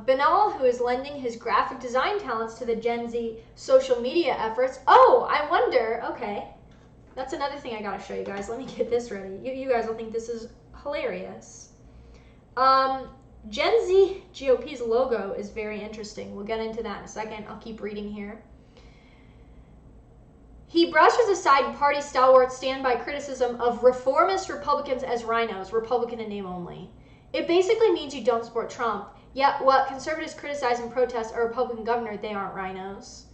Banal, who is lending his graphic design talents to the Gen Z social media efforts. Oh, I wonder. Okay. That's another thing I gotta show you guys. Let me get this ready. You guys will think this is hilarious. Gen Z GOP's logo is very interesting. We'll get into that in a second. I'll keep reading here. He brushes aside party stalwarts' standby criticism of reformist Republicans as rhinos, Republican in name only. It basically means you don't support Trump, yet what conservatives criticize and protest a Republican governor, they aren't rhinos.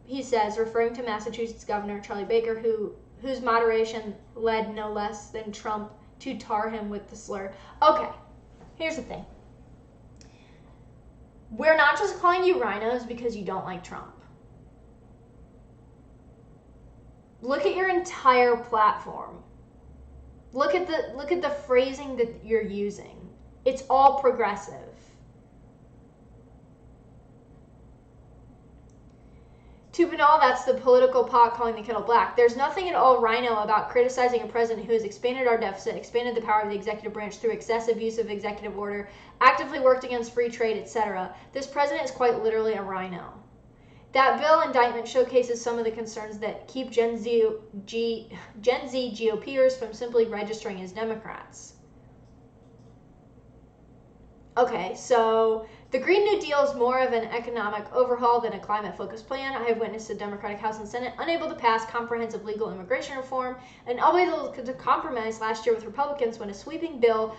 He says, referring to Massachusetts Governor Charlie Baker, whose moderation led no less than Trump to tar him with the slur. Okay, here's the thing. We're not just calling you rhinos because you don't like Trump. Look at your entire platform. Look at the phrasing that you're using. It's all progressive. To Banal, that's the political pot calling the kettle black. There's nothing at all rhino about criticizing a president who has expanded our deficit, expanded the power of the executive branch through excessive use of executive order, actively worked against free trade, etc. This president is quite literally a rhino. That bill indictment showcases some of the concerns that keep Gen Z GOPers from simply registering as Democrats. Okay, so the Green New Deal is more of an economic overhaul than a climate-focused plan. I have witnessed the Democratic House and Senate unable to pass comprehensive legal immigration reform and unable to compromise last year with Republicans when a sweeping bill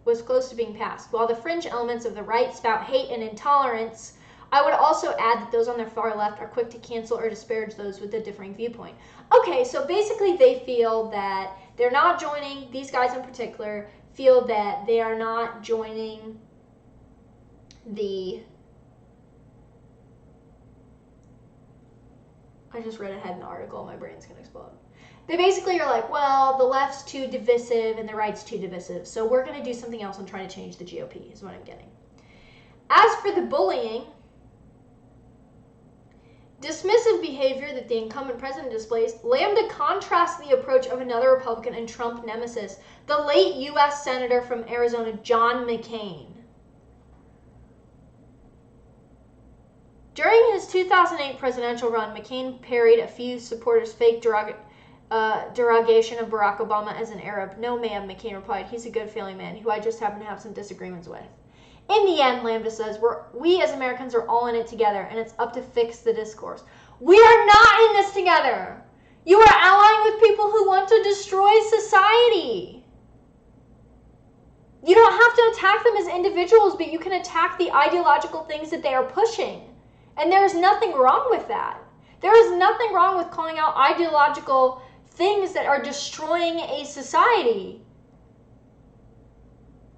was close to being passed. While the fringe elements of the right spout hate and intolerance, I would also add that those on the far left are quick to cancel or disparage those with a differing viewpoint. Okay, so basically they feel that they're not joining, these guys in particular, feel that they are not joining I just read ahead in the article, my brain's gonna explode. They basically are like, well, the left's too divisive and the right's too divisive, so we're gonna do something else and try to change the GOP, is what I'm getting. As for the bullying, dismissive behavior that the incumbent president displays, Lambda contrasts the approach of another Republican and Trump nemesis, the late U.S. Senator from Arizona, John McCain. During his 2008 presidential run, McCain parried a few supporters' fake derogation of Barack Obama as an Arab. No, ma'am, McCain replied. He's a good feeling man who I just happen to have some disagreements with. In the end, Lambda says, we as Americans are all in it together, and it's up to fix the discourse. We are not in this together. You are allying with people who want to destroy society. You don't have to attack them as individuals, but you can attack the ideological things that they are pushing. And there's nothing wrong with that. There is nothing wrong with calling out ideological things that are destroying a society.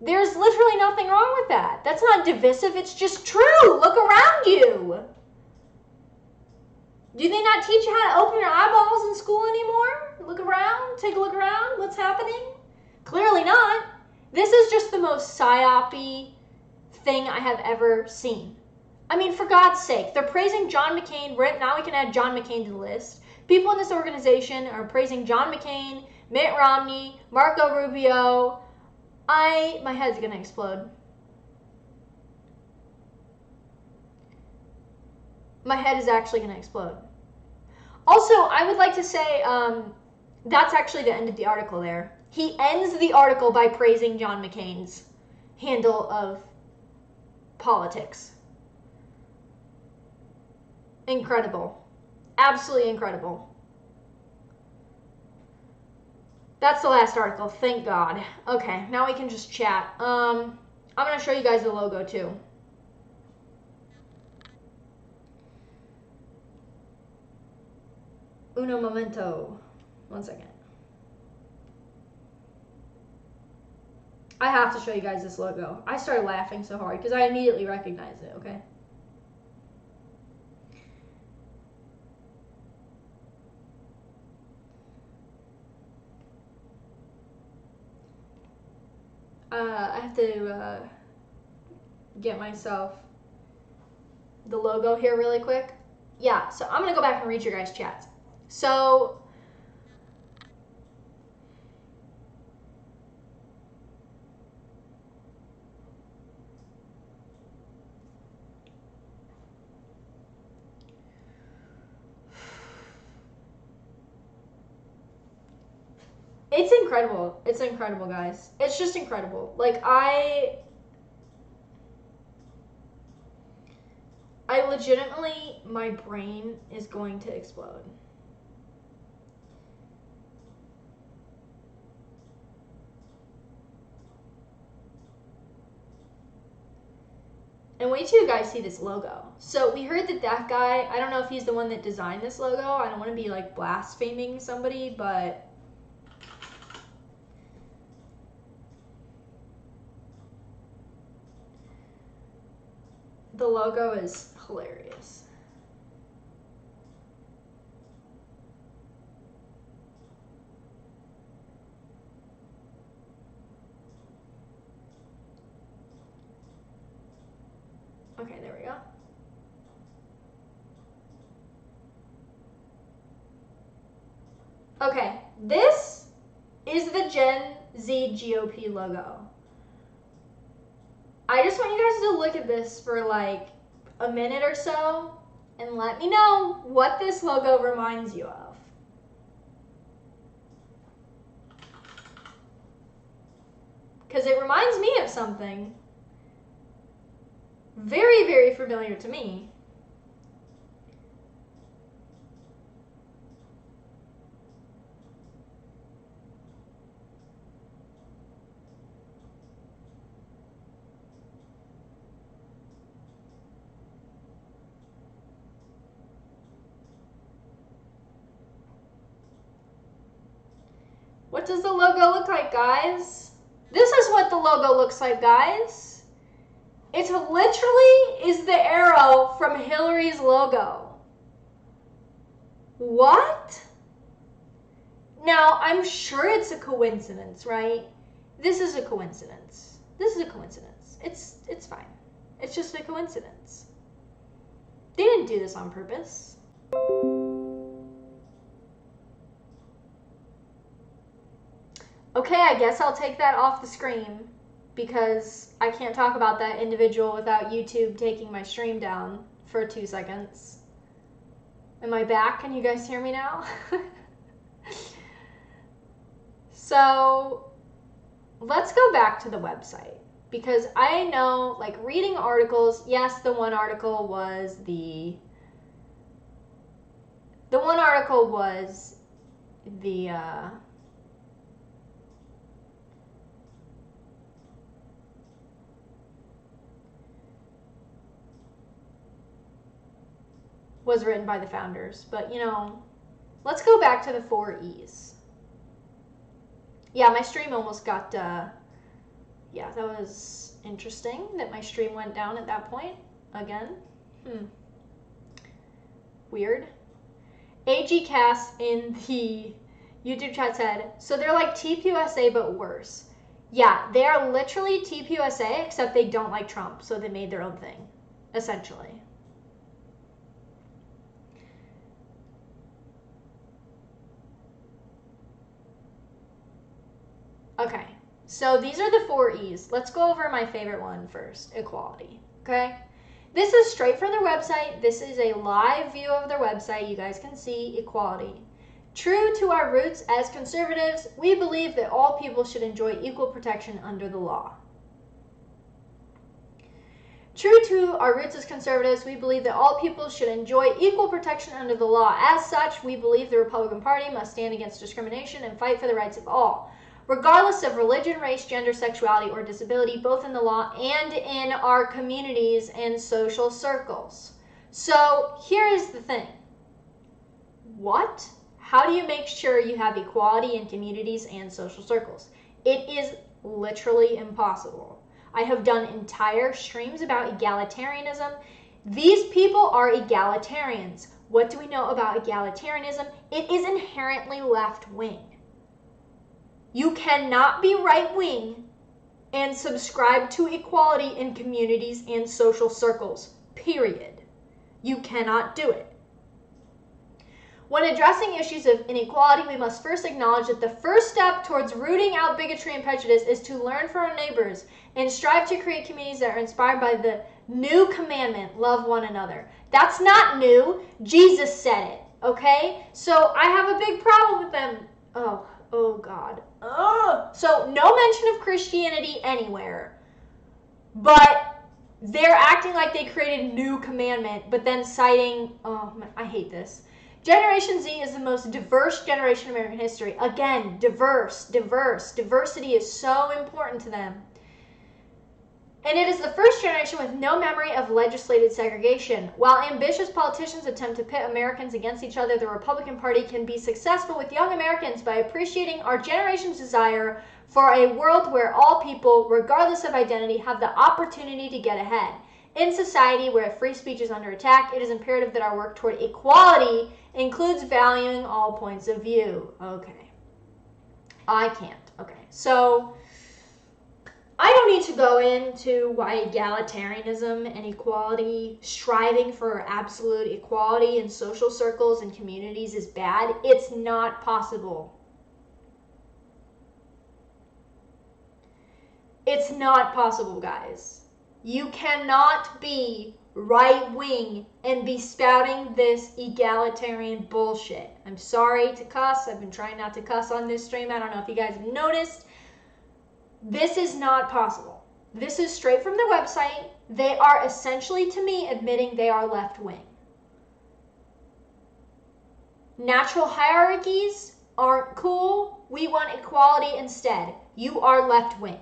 There's literally nothing wrong with that. That's not divisive, it's just true. Look around you. Do they not teach you how to open your eyeballs in school anymore? Look around, take a look around, what's happening? Clearly not. This is just the most psyop-y thing I have ever seen. I mean, for God's sake, they're praising John McCain. Now we can add John McCain to the list. People in this organization are praising John McCain, Mitt Romney, Marco Rubio. My head's gonna explode. My head is actually gonna explode. Also, I would like to say, that's actually the end of the article there. He ends the article by praising John McCain's handle of politics. Incredible. Absolutely incredible. That's the last article, thank God. Okay, now we can just chat. I'm going to show you guys the logo too. Uno momento. 1 second. I have to show you guys this logo. I started laughing so hard because I immediately recognized it, okay? I have to get myself the logo here really quick. Yeah, so I'm gonna go back and read your guys' chats. So it's incredible. It's incredible, guys. It's just incredible. Like I legitimately, my brain is going to explode. And wait till you guys see this logo. So we heard that that guy, I don't know if he's the one that designed this logo. I don't want to be like blaspheming somebody, but the logo is hilarious. Okay, there we go. Okay, this is the Gen Z GOP logo. I just want you guys to look at this for like a minute or so and let me know what this logo reminds you of. Because it reminds me of something very, very familiar to me. What does the logo look like, guys? This is what the logo looks like, guys. It literally is the arrow from Hillary's logo. What? Now, I'm sure it's a coincidence, right? This is a coincidence. This is a coincidence. It's fine. It's just a coincidence. They didn't do this on purpose. Okay, I guess I'll take that off the screen because I can't talk about that individual without YouTube taking my stream down for 2 seconds. Am I back? Can you guys hear me now? So let's go back to the website because I know, like, reading articles, yes, the one article was the was written by the founders, but you know, let's go back to the 4 E's. Yeah, my stream almost got, yeah, that was interesting that my stream went down at that point again. Weird. AG Cass in the YouTube chat said, so they're like TPUSA but worse. Yeah, they are literally TPUSA except they don't like Trump, so they made their own thing, essentially. Okay, so these are the 4 E's. Let's go over my favorite one first, equality, okay? This is straight from their website. This is a live view of their website. You guys can see equality. True to our roots as conservatives, we believe that all people should enjoy equal protection under the law. True to our roots as conservatives, we believe that all people should enjoy equal protection under the law. As such, we believe the Republican Party must stand against discrimination and fight for the rights of all, regardless of religion, race, gender, sexuality, or disability, both in the law and in our communities and social circles. So here is the thing. What? How do you make sure you have equality in communities and social circles? It is literally impossible. I have done entire streams about egalitarianism. These people are egalitarians. What do we know about egalitarianism? It is inherently left-wing. You cannot be right-wing and subscribe to equality in communities and social circles. Period. You cannot do it. When addressing issues of inequality, we must first acknowledge that the first step towards rooting out bigotry and prejudice is to learn from our neighbors and strive to create communities that are inspired by the new commandment, love one another. That's not new. Jesus said it, okay? So I have a big problem with them. Oh God. So no mention of Christianity anywhere, but they're acting like they created a new commandment, but then citing, I hate this. Generation Z is the most diverse generation in American history. Again, diverse. Diversity is so important to them. And it is the first generation with no memory of legislated segregation. While ambitious politicians attempt to pit Americans against each other, the Republican Party can be successful with young Americans by appreciating our generation's desire for a world where all people, regardless of identity, have the opportunity to get ahead. In society where free speech is under attack, it is imperative that our work toward equality includes valuing all points of view. Okay. I can't. Okay. So I don't need to go into why egalitarianism and equality, striving for absolute equality in social circles and communities is bad. It's not possible. It's not possible, guys. You cannot be right-wing and be spouting this egalitarian bullshit. I'm sorry to cuss. I've been trying not to cuss on this stream. I don't know if you guys have noticed. This is not possible. This is straight from their website. They are essentially, to me, admitting they are left-wing. Natural hierarchies aren't cool. We want equality instead. You are left-wing.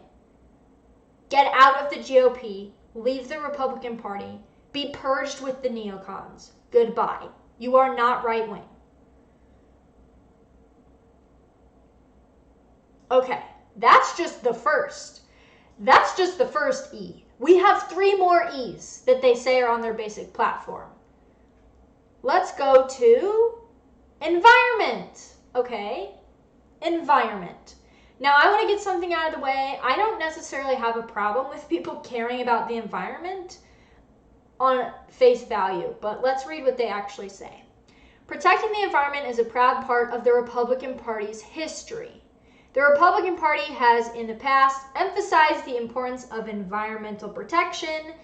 Get out of the GOP. Leave the Republican Party. Be purged with the neocons. Goodbye. You are not right-wing. Okay. That's just the first. That's just the first E. We have 3 more E's that they say are on their basic platform. Let's go to environment. Okay? Environment. Now, I want to get something out of the way. I don't necessarily have a problem with people caring about the environment on face value, but let's read what they actually say. Protecting the environment is a proud part of the Republican Party's history. The Republican Party has, in the past, emphasized the importance of environmental protection,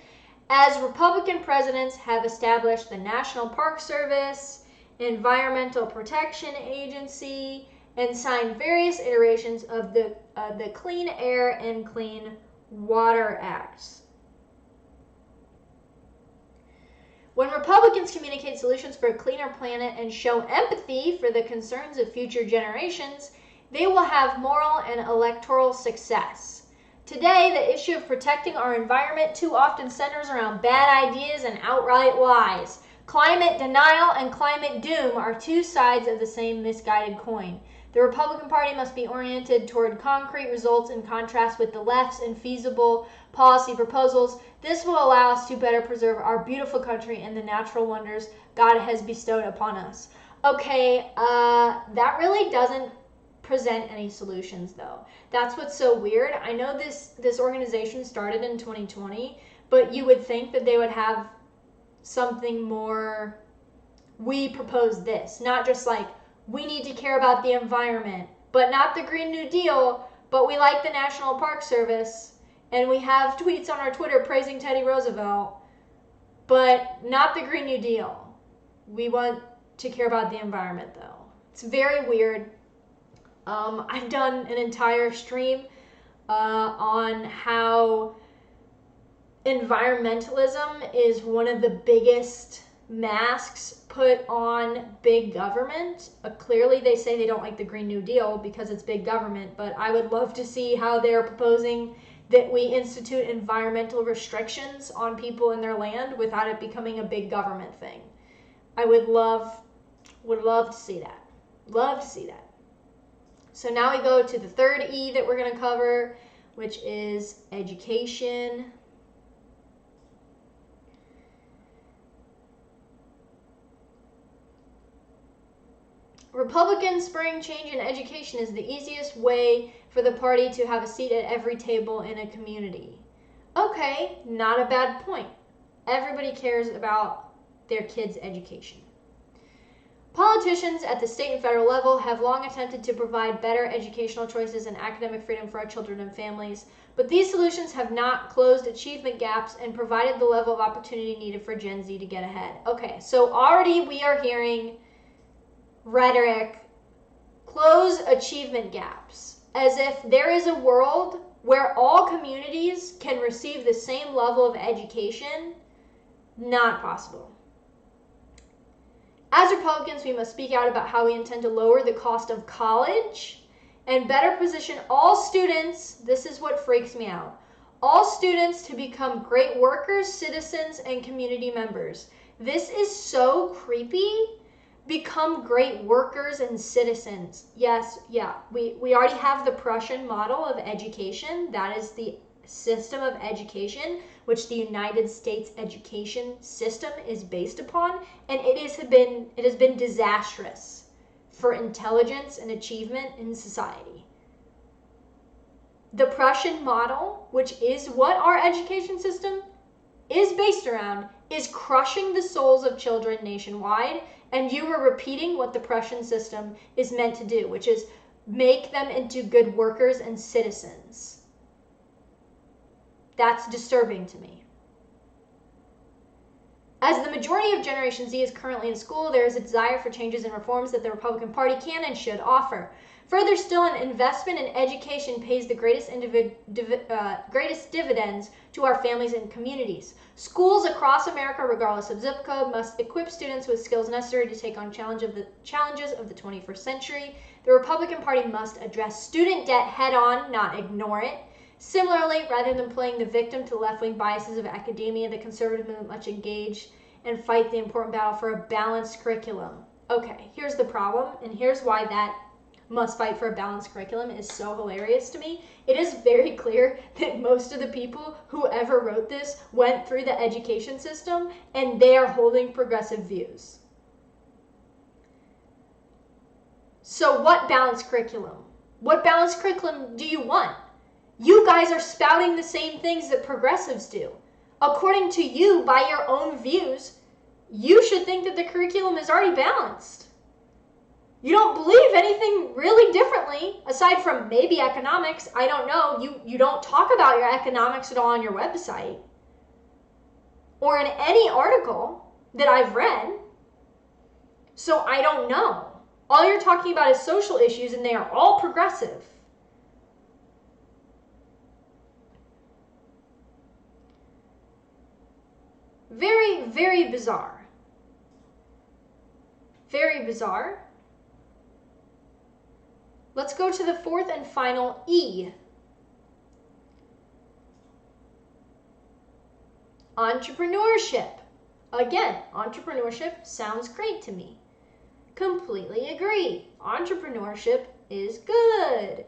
as Republican presidents have established the National Park Service, Environmental Protection Agency, and signed various iterations of the Clean Air and Clean Water Acts. When Republicans communicate solutions for a cleaner planet and show empathy for the concerns of future generations, they will have moral and electoral success. Today, the issue of protecting our environment too often centers around bad ideas and outright lies. Climate denial and climate doom are 2 sides of the same misguided coin. The Republican Party must be oriented toward concrete results in contrast with the left's infeasible policy proposals. This will allow us to better preserve our beautiful country and the natural wonders God has bestowed upon us. Okay, that really doesn't present any solutions, though. That's what's so weird. I know this organization started in 2020, but you would think that they would have something more, we propose this, not just like, we need to care about the environment, but not the Green New Deal, but we like the National Park Service, and we have tweets on our Twitter praising Teddy Roosevelt, but not the Green New Deal. We want to care about the environment, though. It's very weird. I've done an entire stream on how environmentalism is one of the biggest masks put on big government. Clearly they say they don't like the Green New Deal because it's big government, but I would love to see how they're proposing that we institute environmental restrictions on people in their land without it becoming a big government thing. I would love to see that. Love to see that. So now we go to the 3rd E that we're going to cover, which is education. Republicans spurring change in education is the easiest way for the party to have a seat at every table in a community. Okay, not a bad point. Everybody cares about their kids' education. Politicians at the state and federal level have long attempted to provide better educational choices and academic freedom for our children and families, but these solutions have not closed achievement gaps and provided the level of opportunity needed for Gen Z to get ahead. Okay, so already we are hearing rhetoric, close achievement gaps, as if there is a world where all communities can receive the same level of education. Not possible. As Republicans, we must speak out about how we intend to lower the cost of college and better position all students, this is what freaks me out, all students to become great workers, citizens, and community members. This is so creepy. Become great workers and citizens. Yes, yeah, we already have the Prussian model of education. That is the system of education which the United States education system is based upon, and it has been disastrous for intelligence and achievement in society. The Prussian model, which is what our education system is based around, is crushing the souls of children nationwide, and you are repeating what the Prussian system is meant to do, which is make them into good workers and citizens. That's disturbing to me. As the majority of Generation Z is currently in school, there is a desire for changes and reforms that the Republican Party can and should offer. Further still, an investment in education pays the greatest dividends to our families and communities. Schools across America, regardless of zip code, must equip students with skills necessary to take on challenges of the 21st century. The Republican Party must address student debt head-on, not ignore it. Similarly, rather than playing the victim to left-wing biases of academia, the conservative movement must engage and fight the important battle for a balanced curriculum. Okay, here's the problem, and here's why that must fight for a balanced curriculum is so hilarious to me. It is very clear that most of the people who ever wrote this went through the education system, and they are holding progressive views. So what balanced curriculum? What balanced curriculum do you want? You guys are spouting the same things that progressives do. According to you, by your own views, you should think that the curriculum is already balanced. You don't believe anything really differently, aside from maybe economics. I don't know. You don't talk about your economics at all on your website or in any article that I've read. So I don't know. All you're talking about is social issues, and they are all progressive. Very, very bizarre. Very bizarre. Let's go to the fourth and final E. Entrepreneurship. Again, entrepreneurship sounds great to me. Completely agree. Entrepreneurship is good.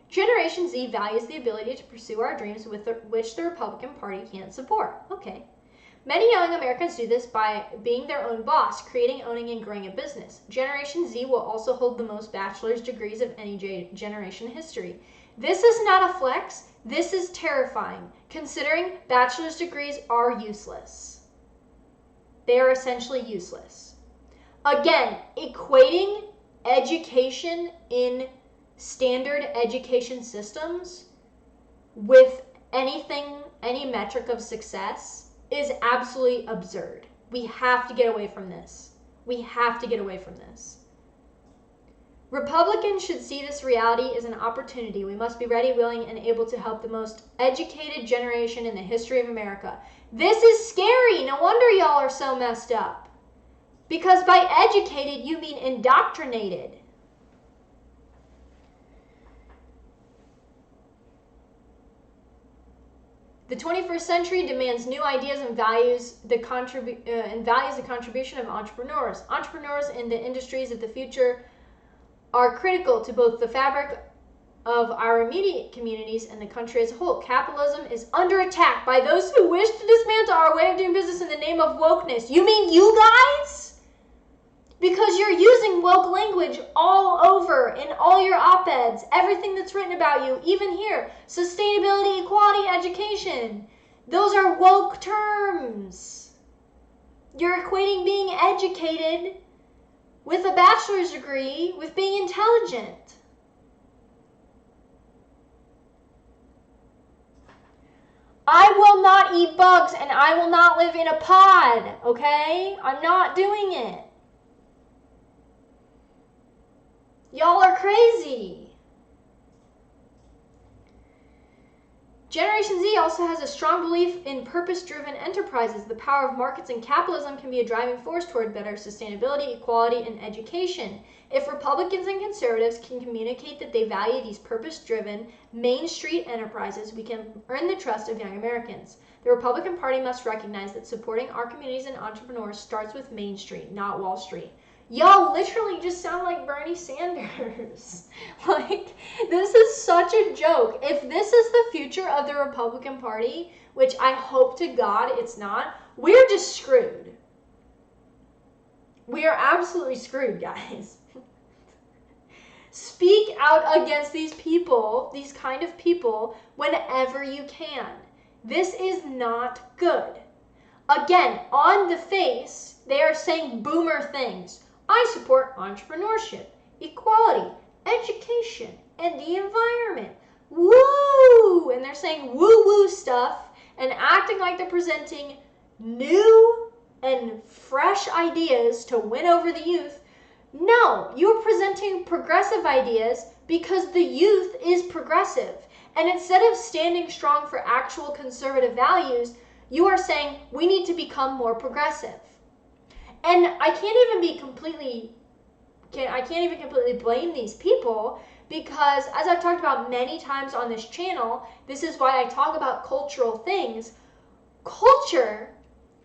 Generation Z values the ability to pursue our dreams which the Republican Party can't support. Okay. Many young Americans do this by being their own boss, creating, owning, and growing a business. Generation Z will also hold the most bachelor's degrees of any generation in history. This is not a flex. This is terrifying, considering bachelor's degrees are useless. They are essentially useless. Again, equating education in standard education systems with any metric of success is absolutely absurd. We have to get away from this. We have to get away from this. Republicans should see this reality as an opportunity. We must be ready, willing, and able to help the most educated generation in the history of America. This is scary. No wonder y'all are so messed up. Because by educated, you mean indoctrinated. The 21st century demands new ideas and values the contribution of entrepreneurs. Entrepreneurs in the industries of the future are critical to both the fabric of our immediate communities and the country as a whole. Capitalism is under attack by those who wish to dismantle our way of doing business in the name of wokeness. You mean you guys? Because you're using woke language all over in all your op-eds, everything that's written about you, even here, sustainability, equality, education. Those are woke terms. You're equating being educated with a bachelor's degree with being intelligent. I will not eat bugs and I will not live in a pod, okay? I'm not doing it. Y'all are crazy. Generation Z also has a strong belief in purpose-driven enterprises. The power of markets and capitalism can be a driving force toward better sustainability, equality, and education. If Republicans and conservatives can communicate that they value these purpose-driven, Main Street enterprises, we can earn the trust of young Americans. The Republican Party must recognize that supporting our communities and entrepreneurs starts with Main Street, not Wall Street. Y'all literally just sound like Bernie Sanders. Like, this is such a joke. If this is the future of the Republican Party, which I hope to God it's not, we're just screwed. We are absolutely screwed, guys. Speak out against these people, these kind of people, whenever you can. This is not good. Again, on the face, they are saying boomer things. I support entrepreneurship, equality, education, and the environment. Woo! And they're saying woo-woo stuff and acting like they're presenting new and fresh ideas to win over the youth. No, you're presenting progressive ideas because the youth is progressive. And instead of standing strong for actual conservative values, you are saying we need to become more progressive. And I can't even completely blame these people, because as I've talked about many times on this channel, this is why I talk about cultural things. Culture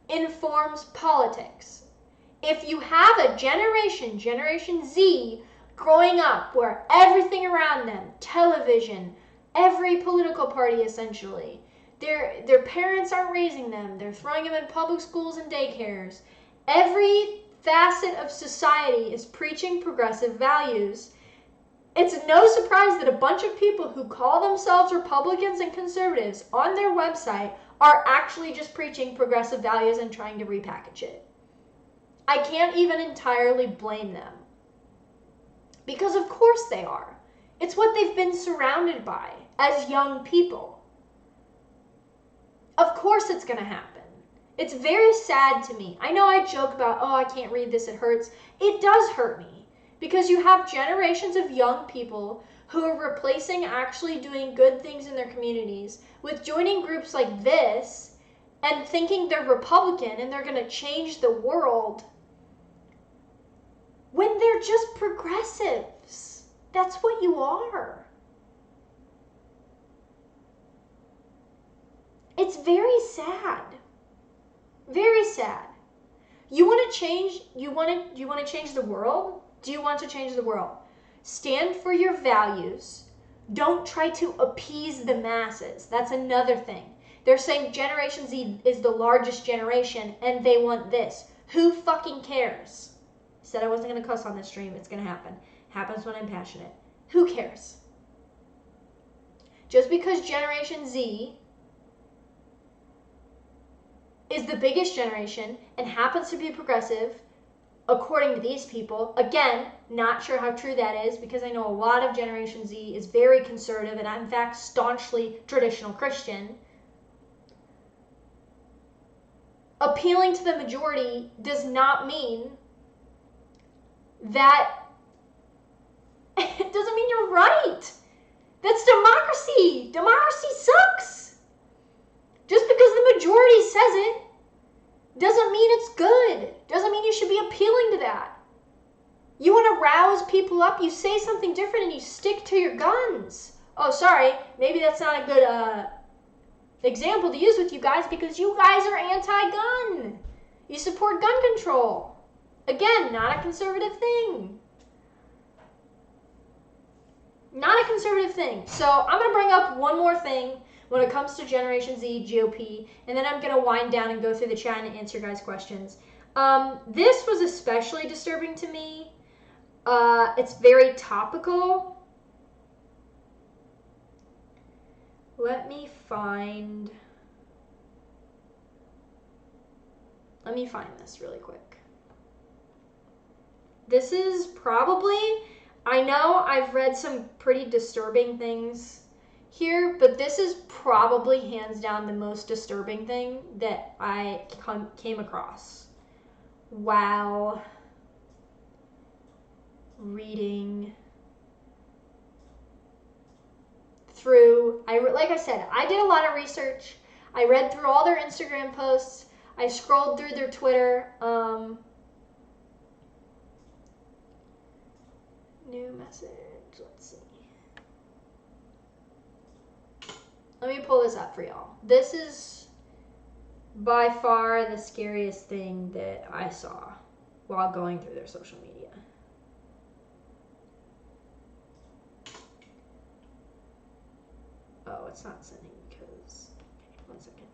informs politics. If you have a Generation Z, growing up where everything around them, television, every political party essentially, their parents aren't raising them, they're throwing them in public schools and daycares, every facet of society is preaching progressive values. It's no surprise that a bunch of people who call themselves Republicans and conservatives on their website are actually just preaching progressive values and trying to repackage it. I can't even entirely blame them. Because of course they are. It's what they've been surrounded by as young people. Of course it's going to happen. It's very sad to me. I know I joke about, oh, I can't read this, it hurts. It does hurt me, because you have generations of young people who are replacing actually doing good things in their communities with joining groups like this and thinking they're Republican and they're going to change the world when they're just progressives. That's what you are. It's very sad. Very sad. You want to change? You want to change the world? Do you want to change the world? Stand for your values. Don't try to appease the masses. That's another thing. They're saying Generation Z is the largest generation and they want this. Who fucking cares? I said I wasn't going to cuss on this stream. It's going to happen. Happens when I'm passionate. Who cares? Just because Generation Z is the biggest generation and happens to be progressive, according to these people, again, not sure how true that is, because I know a lot of Generation Z is very conservative and in fact staunchly traditional Christian. Appealing to the majority does not mean that it doesn't mean you're right. That's democracy. Democracy sucks. Just because the majority says it doesn't mean it's good. Doesn't mean you should be appealing to that. You want to rouse people up, you say something different and you stick to your guns. Oh, sorry, maybe that's not a good example to use with you guys, because you guys are anti-gun. You support gun control. Again, not a conservative thing. Not a conservative thing. So I'm going to bring up one more thing when it comes to Generation Z, GOP, and then I'm going to wind down and go through the chat and answer guys' questions. This was especially disturbing to me. It's very topical. Let me find this really quick. This is probably, I know I've read some pretty disturbing things here, but this is probably hands down the most disturbing thing that I came across while reading through, like I said, I did a lot of research. I read through all their Instagram posts. I scrolled through their Twitter. New message. Let's see. Let me pull this up for y'all. This is by far the scariest thing that I saw while going through their social media. Oh, it's not sending because, okay, 1 second.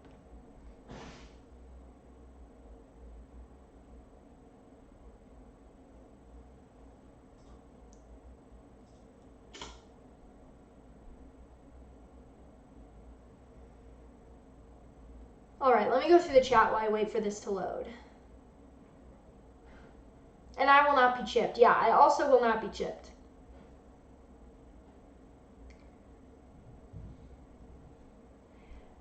All right, let me go through the chat while I wait for this to load. And I will not be chipped. Yeah, I also will not be chipped.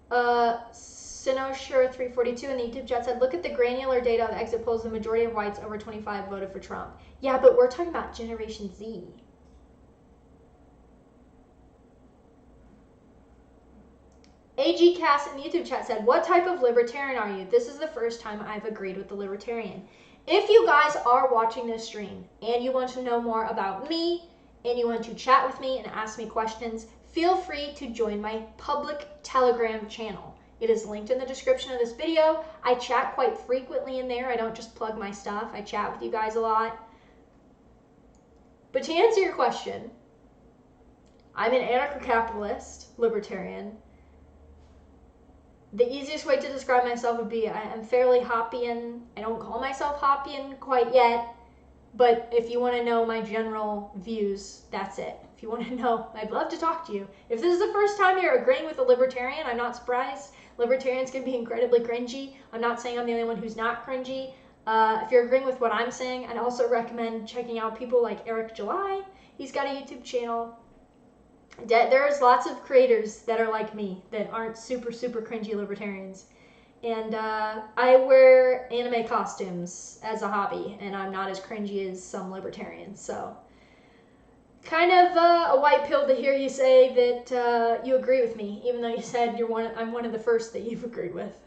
Sinosure342 in the YouTube chat said, look at the granular data of exit polls. The majority of whites over 25 voted for Trump. Yeah, but we're talking about Generation Z. AG Cass in the YouTube chat said, what type of libertarian are you? This is the first time I've agreed with the libertarian. If you guys are watching this stream and you want to know more about me and you want to chat with me and ask me questions, feel free to join my public Telegram channel. It is linked in the description of this video. I chat quite frequently in there. I don't just plug my stuff. I chat with you guys a lot. But to answer your question, I'm an anarcho-capitalist libertarian. The easiest way to describe myself would be I am fairly Hoppian. I don't call myself Hoppian quite yet, but if you want to know my general views, that's it. If you want to know, I'd love to talk to you. If this is the first time you're agreeing with a libertarian, I'm not surprised. Libertarians can be incredibly cringy. I'm not saying I'm the only one who's not cringy. If you're agreeing with what I'm saying, I'd also recommend checking out people like Eric July. He's got a YouTube channel. There's lots of creators that are like me that aren't super cringy libertarians, and I wear anime costumes as a hobby, and I'm not as cringy as some libertarians. So kind of a white pill to hear you say that you agree with me, even though you said I'm one of the first that you've agreed with.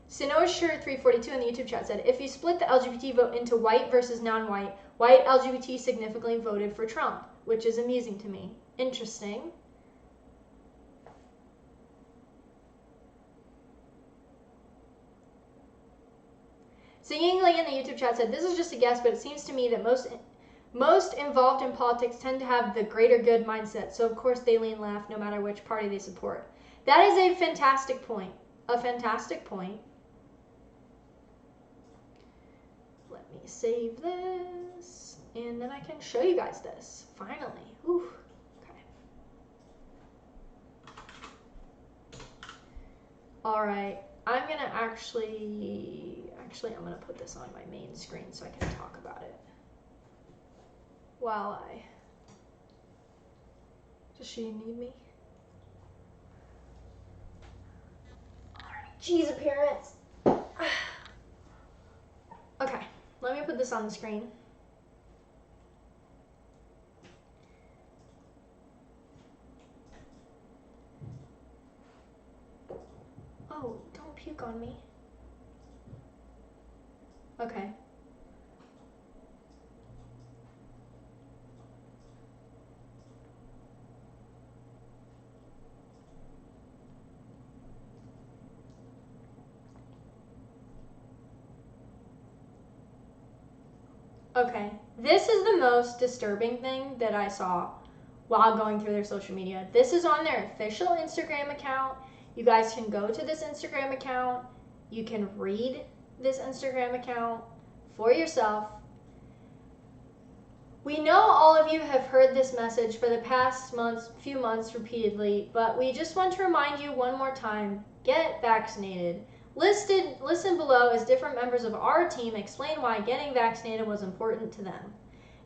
Sinosure342 in the YouTube chat said, if you split the LGBT vote into white versus non-white, white LGBT significantly voted for Trump, which is amusing to me. Interesting. Yingling in the YouTube chat said, this is just a guess, but it seems to me that most involved in politics tend to have the greater good mindset, so of course they lean left no matter which party they support. That is a fantastic point. A fantastic point. Let me save this, and then I can show you guys this, finally. Whew. Okay. All right, I'm gonna actually, I'm gonna put this on my main screen so I can talk about it while does she need me? Jeez, appearance. Okay, let me put this on the screen. Oh, don't puke on me. Okay. Okay, this is the most disturbing thing that I saw while going through their social media. This is on their official Instagram account. You guys can go to this Instagram account. You can read this Instagram account for yourself. We know all of you have heard this message for the past few months repeatedly, but we just want to remind you one more time, get vaccinated. Listen below as different members of our team explain why getting vaccinated was important to them.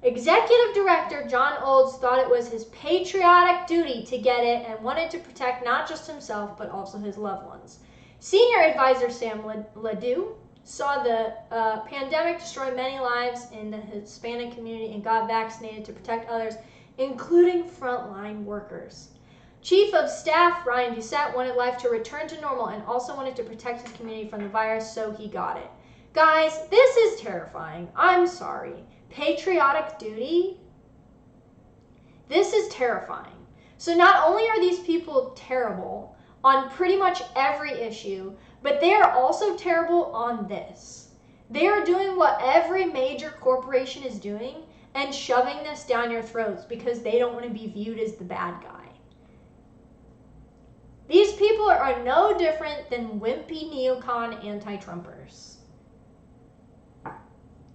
Executive Director John Olds thought it was his patriotic duty to get it and wanted to protect not just himself, but also his loved ones. Senior Advisor Sam Ledoux saw the pandemic destroy many lives in the Hispanic community and got vaccinated to protect others, including frontline workers. Chief of Staff Ryan Doucette wanted life to return to normal and also wanted to protect his community from the virus, so he got it. Guys, this is terrifying. I'm sorry. Patriotic duty? This is terrifying. So not only are these people terrible on pretty much every issue, but they are also terrible on this. They are doing what every major corporation is doing and shoving this down your throats because they don't want to be viewed as the bad guy. These people are no different than wimpy neocon anti-Trumpers.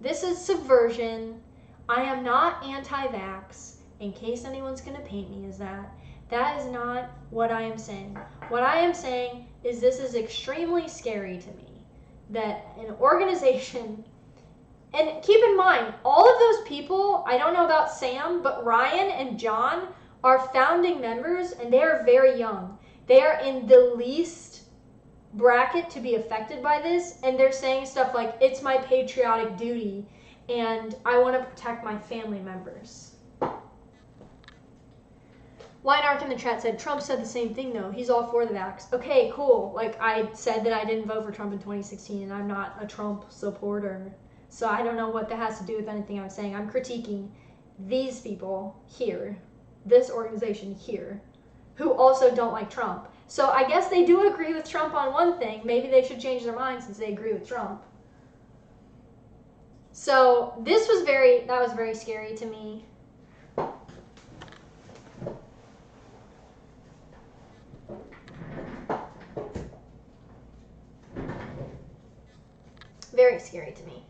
This is subversion. I am not anti-vax, in case anyone's going to paint me as that. That is not what I am saying. What I am saying is this is extremely scary to me. That an organization, and keep in mind, all of those people, I don't know about Sam, but Ryan and John are founding members and they are very young. They are in the least bracket to be affected by this, and they're saying stuff like, it's my patriotic duty and I want to protect my family members. Weinark in the chat said, Trump said the same thing though. He's all for the vax. Okay, cool. Like, I said that I didn't vote for Trump in 2016 and I'm not a Trump supporter. So I don't know what that has to do with anything I'm saying. I'm critiquing these people here, this organization here, who also don't like Trump. So I guess they do agree with Trump on one thing. Maybe they should change their mind since they agree with Trump. So this was that was very scary to me. Very scary to me.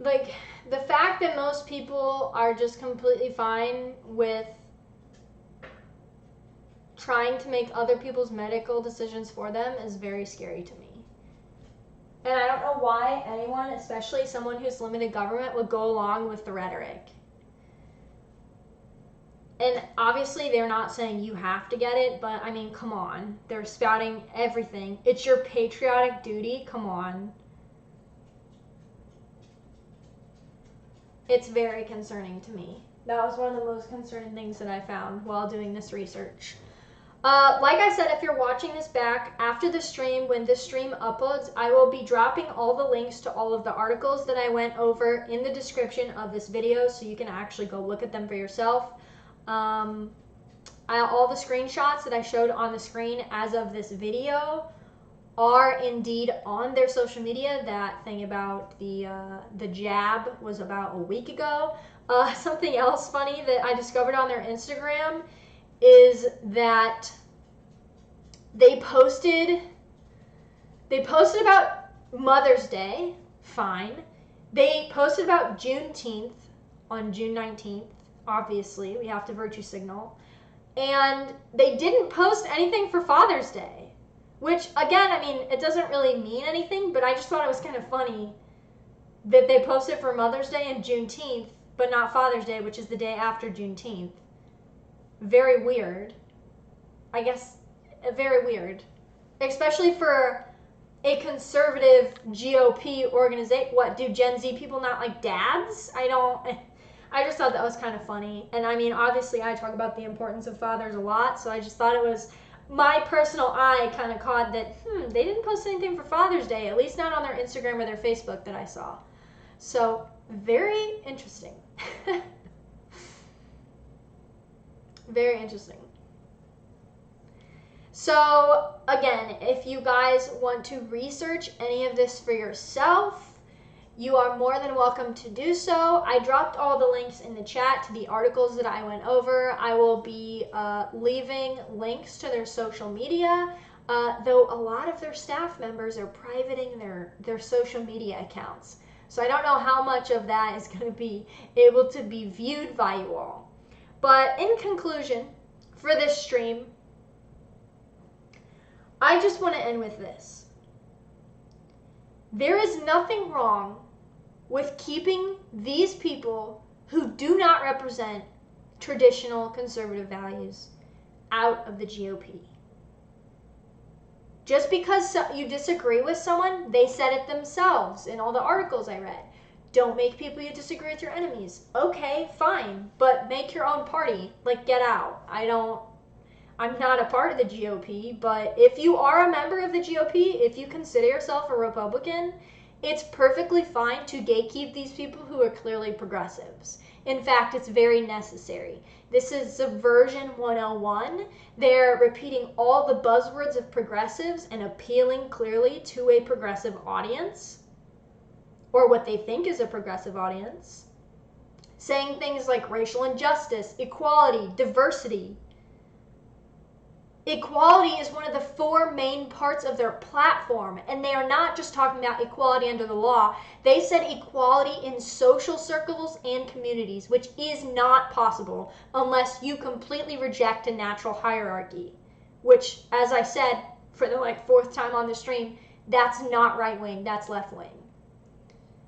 Like, the fact that most people are just completely fine with trying to make other people's medical decisions for them is very scary to me. And I don't know why anyone, especially someone who's limited government, would go along with the rhetoric. And obviously they're not saying you have to get it, but I mean, come on. They're spouting everything. It's your patriotic duty. Come on. It's very concerning to me. That was one of the most concerning things that I found while doing this research. Like I said, if you're watching this back after the stream, when this stream uploads, I will be dropping all the links to all of the articles that I went over in the description of this video, so you can actually go look at them for yourself. All the screenshots that I showed on the screen as of this video are indeed on their social media. That thing about the jab was about a week ago. Something else funny that I discovered on their Instagram is that they posted about Mother's Day, fine. They posted about Juneteenth on June 19th, obviously, we have to virtue signal. And they didn't post anything for Father's Day, which, again, I mean, it doesn't really mean anything, but I just thought it was kind of funny that they posted for Mother's Day and Juneteenth, but not Father's Day, which is the day after Juneteenth. Very weird. I guess, very weird. Especially for a conservative GOP organization. What, do Gen Z people not like dads? I just thought that was kind of funny. And I mean, obviously I talk about the importance of fathers a lot, so I just thought it was, my personal eye kind of caught that, they didn't post anything for Father's Day, at least not on their Instagram or their Facebook that I saw. So, very interesting. Very interesting. So again, if you guys want to research any of this for yourself, you are more than welcome to do so. I dropped all the links in the chat to the articles that I went over. I will be leaving links to their social media, though a lot of their staff members are privating their social media accounts. So I don't know how much of that is going to be able to be viewed by you all. But in conclusion, for this stream, I just want to end with this. There is nothing wrong with keeping these people who do not represent traditional conservative values out of the GOP. Just because you disagree with someone, they said it themselves in all the articles I read. Don't make people you disagree with your enemies. Okay, fine, but make your own party. Like, get out. I'm not a part of the GOP, but if you are a member of the GOP, if you consider yourself a Republican, it's perfectly fine to gatekeep these people who are clearly progressives. In fact, it's very necessary. This is Subversion 101. They're repeating all the buzzwords of progressives and appealing clearly to a progressive audience, or what they think is a progressive audience, saying things like racial injustice, equality, diversity. Equality is one of the 4 main parts of their platform, and they are not just talking about equality under the law. They said equality in social circles and communities, which is not possible unless you completely reject a natural hierarchy, which, as I said for the 4th time on the stream, that's not right wing, that's left wing.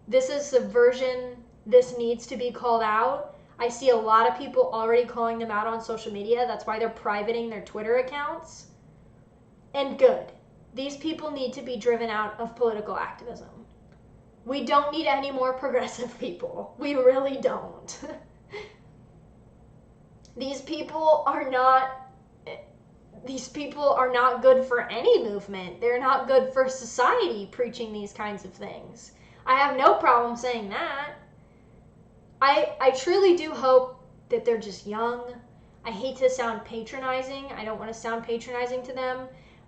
This is subversion. This needs to be called out. I see a lot of people already calling them out on social media. That's why they're privating their Twitter accounts. And good. These people need to be driven out of political activism. We don't need any more progressive people. We really don't. These people are not good for any movement. They're not good for society preaching these kinds of things. I have no problem saying that. I truly do hope that they're just young. I hate to sound patronizing. I don't want to sound patronizing to them,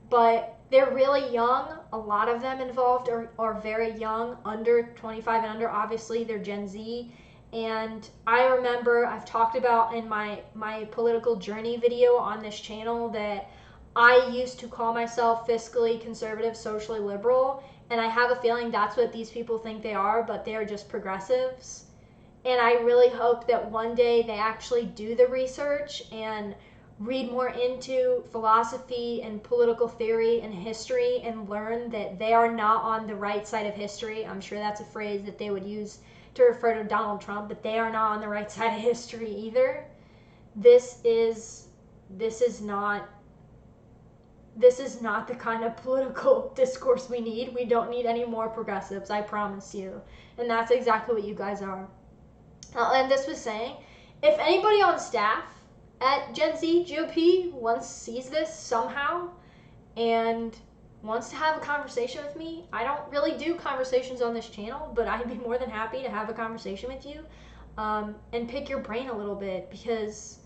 but they're really young. A lot of them involved are very young, under 25 and under. Obviously, they're Gen Z. And I remember I've talked about in my political journey video on this channel that I used to call myself fiscally conservative, socially liberal. And I have a feeling that's what these people think they are, but they're just progressives. And I really hope that one day they actually do the research and read more into philosophy and political theory and history and learn that they are not on the right side of history. I'm sure that's a phrase that they would use to refer to Donald Trump, but they are not on the right side of history either. This is not the kind of political discourse we need. We don't need any more progressives, I promise you. And that's exactly what you guys are. And this was saying, if anybody on staff at Gen Z GOP sees this somehow and wants to have a conversation with me, I don't really do conversations on this channel, but I'd be more than happy to have a conversation with you and pick your brain a little bit, because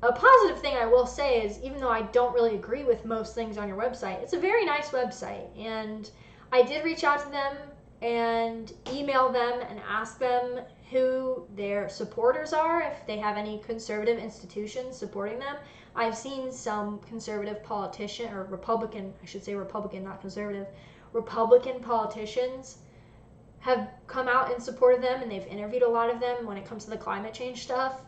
a positive thing I will say is, even though I don't really agree with most things on your website, it's a very nice website, and I did reach out to them and email them and ask them who their supporters are, if they have any conservative institutions supporting them. I've seen some conservative politician, or Republican, I should say Republican, not conservative, Republican politicians have come out and supported them, and they've interviewed a lot of them when it comes to the climate change stuff,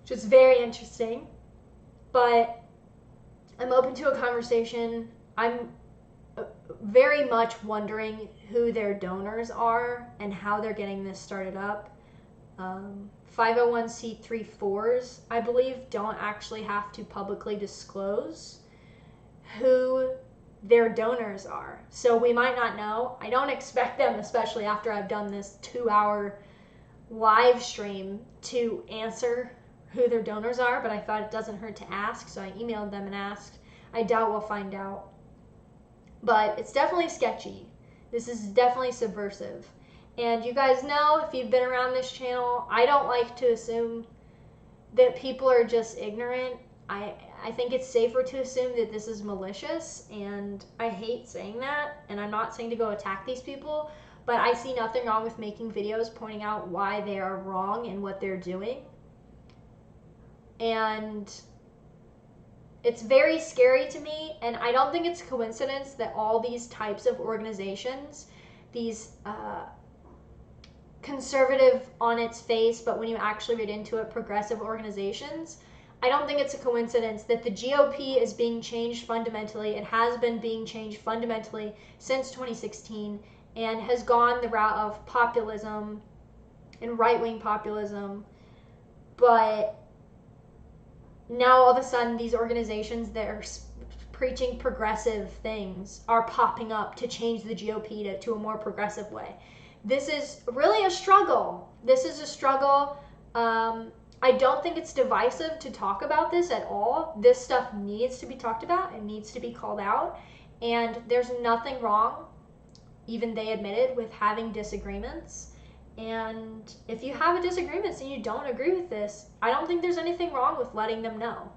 which is very interesting. But I'm open to a conversation. I'm very much wondering who their donors are and how they're getting this started up. 501c3-4s, I believe, don't actually have to publicly disclose who their donors are. So we might not know. I don't expect them, especially after I've done this 2-hour live stream, to answer who their donors are, but I thought it doesn't hurt to ask, so I emailed them and asked. I doubt we'll find out. But it's definitely sketchy. This is definitely subversive. And you guys know, if you've been around this channel, I don't like to assume that people are just ignorant. I think it's safer to assume that this is malicious, and I hate saying that, and I'm not saying to go attack these people, but I see nothing wrong with making videos pointing out why they are wrong in what they're doing. And it's very scary to me, and I don't think it's a coincidence that all these types of organizations, these conservative on its face, but when you actually read into it, progressive organizations, I don't think it's a coincidence that the GOP is being changed fundamentally. It has been being changed fundamentally since 2016 and has gone the route of populism and right-wing populism. But now all of a sudden these organizations that are preaching progressive things are popping up to change the GOP to a more progressive way. This is really a struggle. This is a struggle. I don't think it's divisive to talk about this at all. This stuff needs to be talked about and needs to be called out. And there's nothing wrong, even they admitted, with having disagreements. And if you have a disagreement and you don't agree with this, I don't think there's anything wrong with letting them know.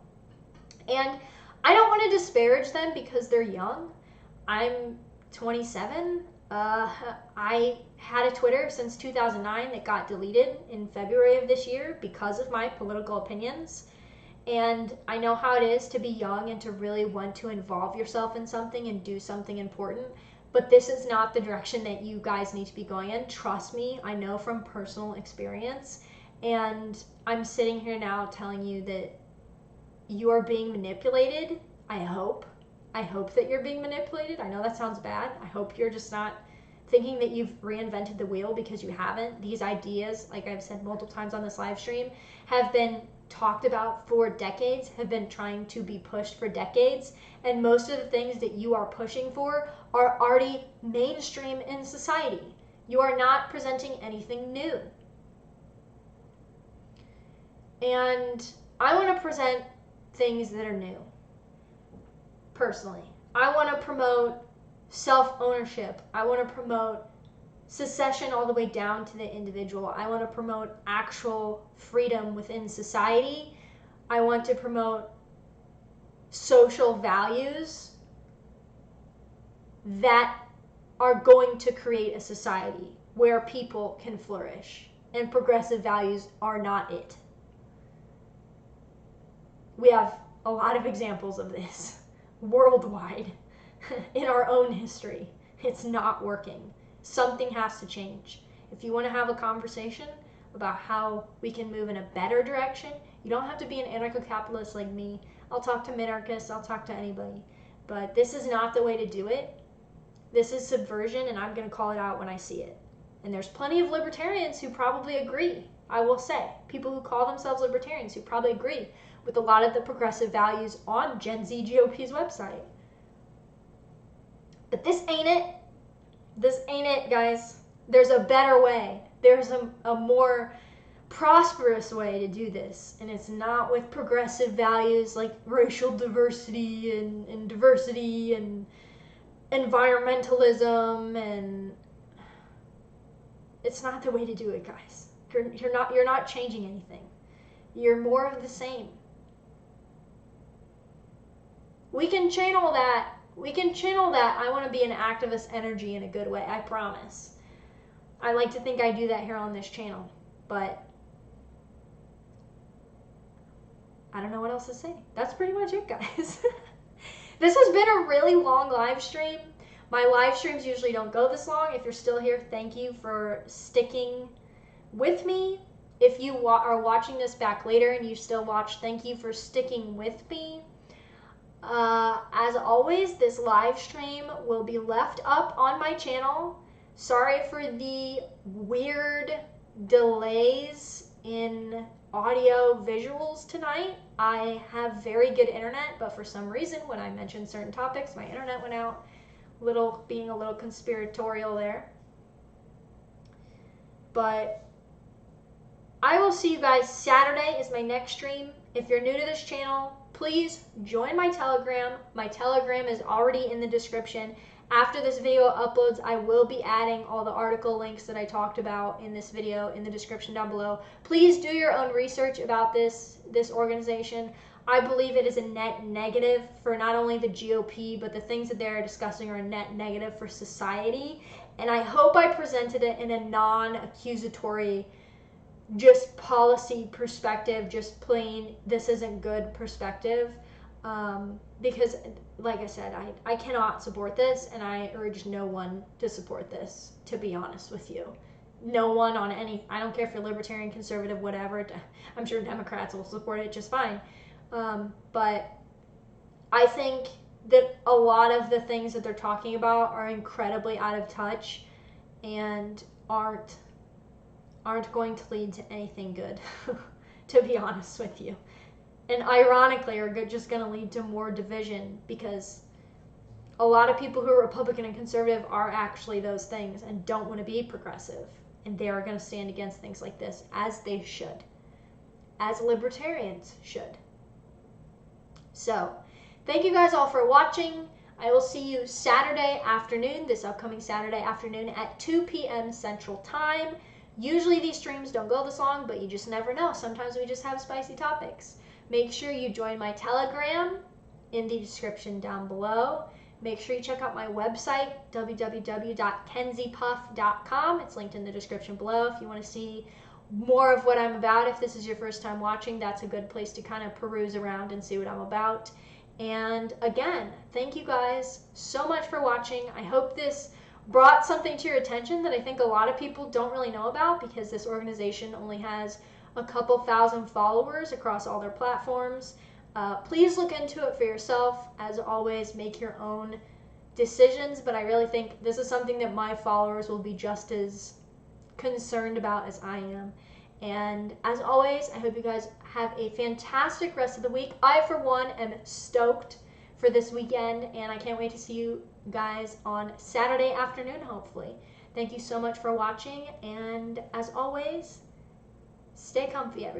And I don't want to disparage them because they're young. I'm 27. I had a Twitter since 2009 that got deleted in February of this year because of my political opinions. And I know how it is to be young and to really want to involve yourself in something and do something important. But this is not the direction that you guys need to be going in. Trust me, I know from personal experience. And I'm sitting here now telling you that you are being manipulated. I hope that you're being manipulated. I know that sounds bad. I hope you're just not thinking that you've reinvented the wheel, because you haven't. These ideas, like I've said multiple times on this live stream, have been talked about for decades, have been trying to be pushed for decades. And most of the things that you are pushing for are already mainstream in society. You are not presenting anything new. And I want to present things that are new. Personally, I want to promote self-ownership. I want to promote secession all the way down to the individual. I want to promote actual freedom within society. I want to promote social values that are going to create a society where people can flourish, and progressive values are not it. We have a lot of examples of this worldwide in our own history. It's not working. Something has to change. If you want to have a conversation about how we can move in a better direction, you don't have to be an anarcho-capitalist like me. I'll talk to minarchists, I'll talk to anybody. But this is not the way to do it. This is subversion, and I'm going to call it out when I see it. And there's plenty of libertarians who probably agree, I will say. People who call themselves libertarians who probably agree with a lot of the progressive values on Gen Z GOP's website. But this ain't it. This ain't it, guys. There's a better way. There's a more prosperous way to do this. And it's not with progressive values like racial diversity and diversity and environmentalism, and it's not the way to do it, guys. You're not changing anything. You're more of the same. We can channel that. I want to be an activist energy in a good way, I promise. I like to think I do that here on this channel, but I don't know what else to say. That's pretty much it, guys. This has been a really long live stream. My live streams usually don't go this long. If you're still here, thank you for sticking with me. If you are watching this back later and you still watch, thank you for sticking with me. As always, this live stream will be left up on my channel. Sorry for the weird delays in audio visuals tonight. I have very good internet, but for some reason when I mentioned certain topics, my internet went out. Being a little conspiratorial there. But I will see you guys. Saturday is my next stream. If you're new to this channel, please join my Telegram. My Telegram is already in the description. After this video uploads, I will be adding all the article links that I talked about in this video in the description down below. Please do your own research about this organization. I believe it is a net negative for not only the GOP, but the things that they're discussing are a net negative for society. And I hope I presented it in a non-accusatory, just policy perspective, just plain this isn't good perspective. Because, like I said, I cannot support this, and I urge no one to support this, to be honest with you. No one on any, I don't care if you're libertarian, conservative, whatever. I'm sure Democrats will support it just fine. But I think that a lot of the things that they're talking about are incredibly out of touch and aren't going to lead to anything good, to be honest with you. And ironically are just going to lead to more division, because a lot of people who are Republican and conservative are actually those things and don't want to be progressive. And they are going to stand against things like this, as they should, as libertarians should. So, thank you guys all for watching. I will see you Saturday afternoon, this upcoming Saturday afternoon at 2 p.m. Central Time. Usually these streams don't go this long, but you just never know. Sometimes we just have spicy topics. Make sure you join my Telegram in the description down below. Make sure you check out my website, www.kenziepuff.com. It's linked in the description below if you want to see more of what I'm about. If this is your first time watching, that's a good place to kind of peruse around and see what I'm about. And again, thank you guys so much for watching. I hope this brought something to your attention that I think a lot of people don't really know about, because this organization only has a couple thousand followers across all their platforms. Please look into it for yourself. As always, make your own decisions, but I really think this is something that my followers will be just as concerned about as I am. And as always, I hope you guys have a fantastic rest of the week. I, for one, am stoked for this weekend, and I can't wait to see you guys on Saturday afternoon, hopefully. Thank you so much for watching, and as always, stay comfy, everybody.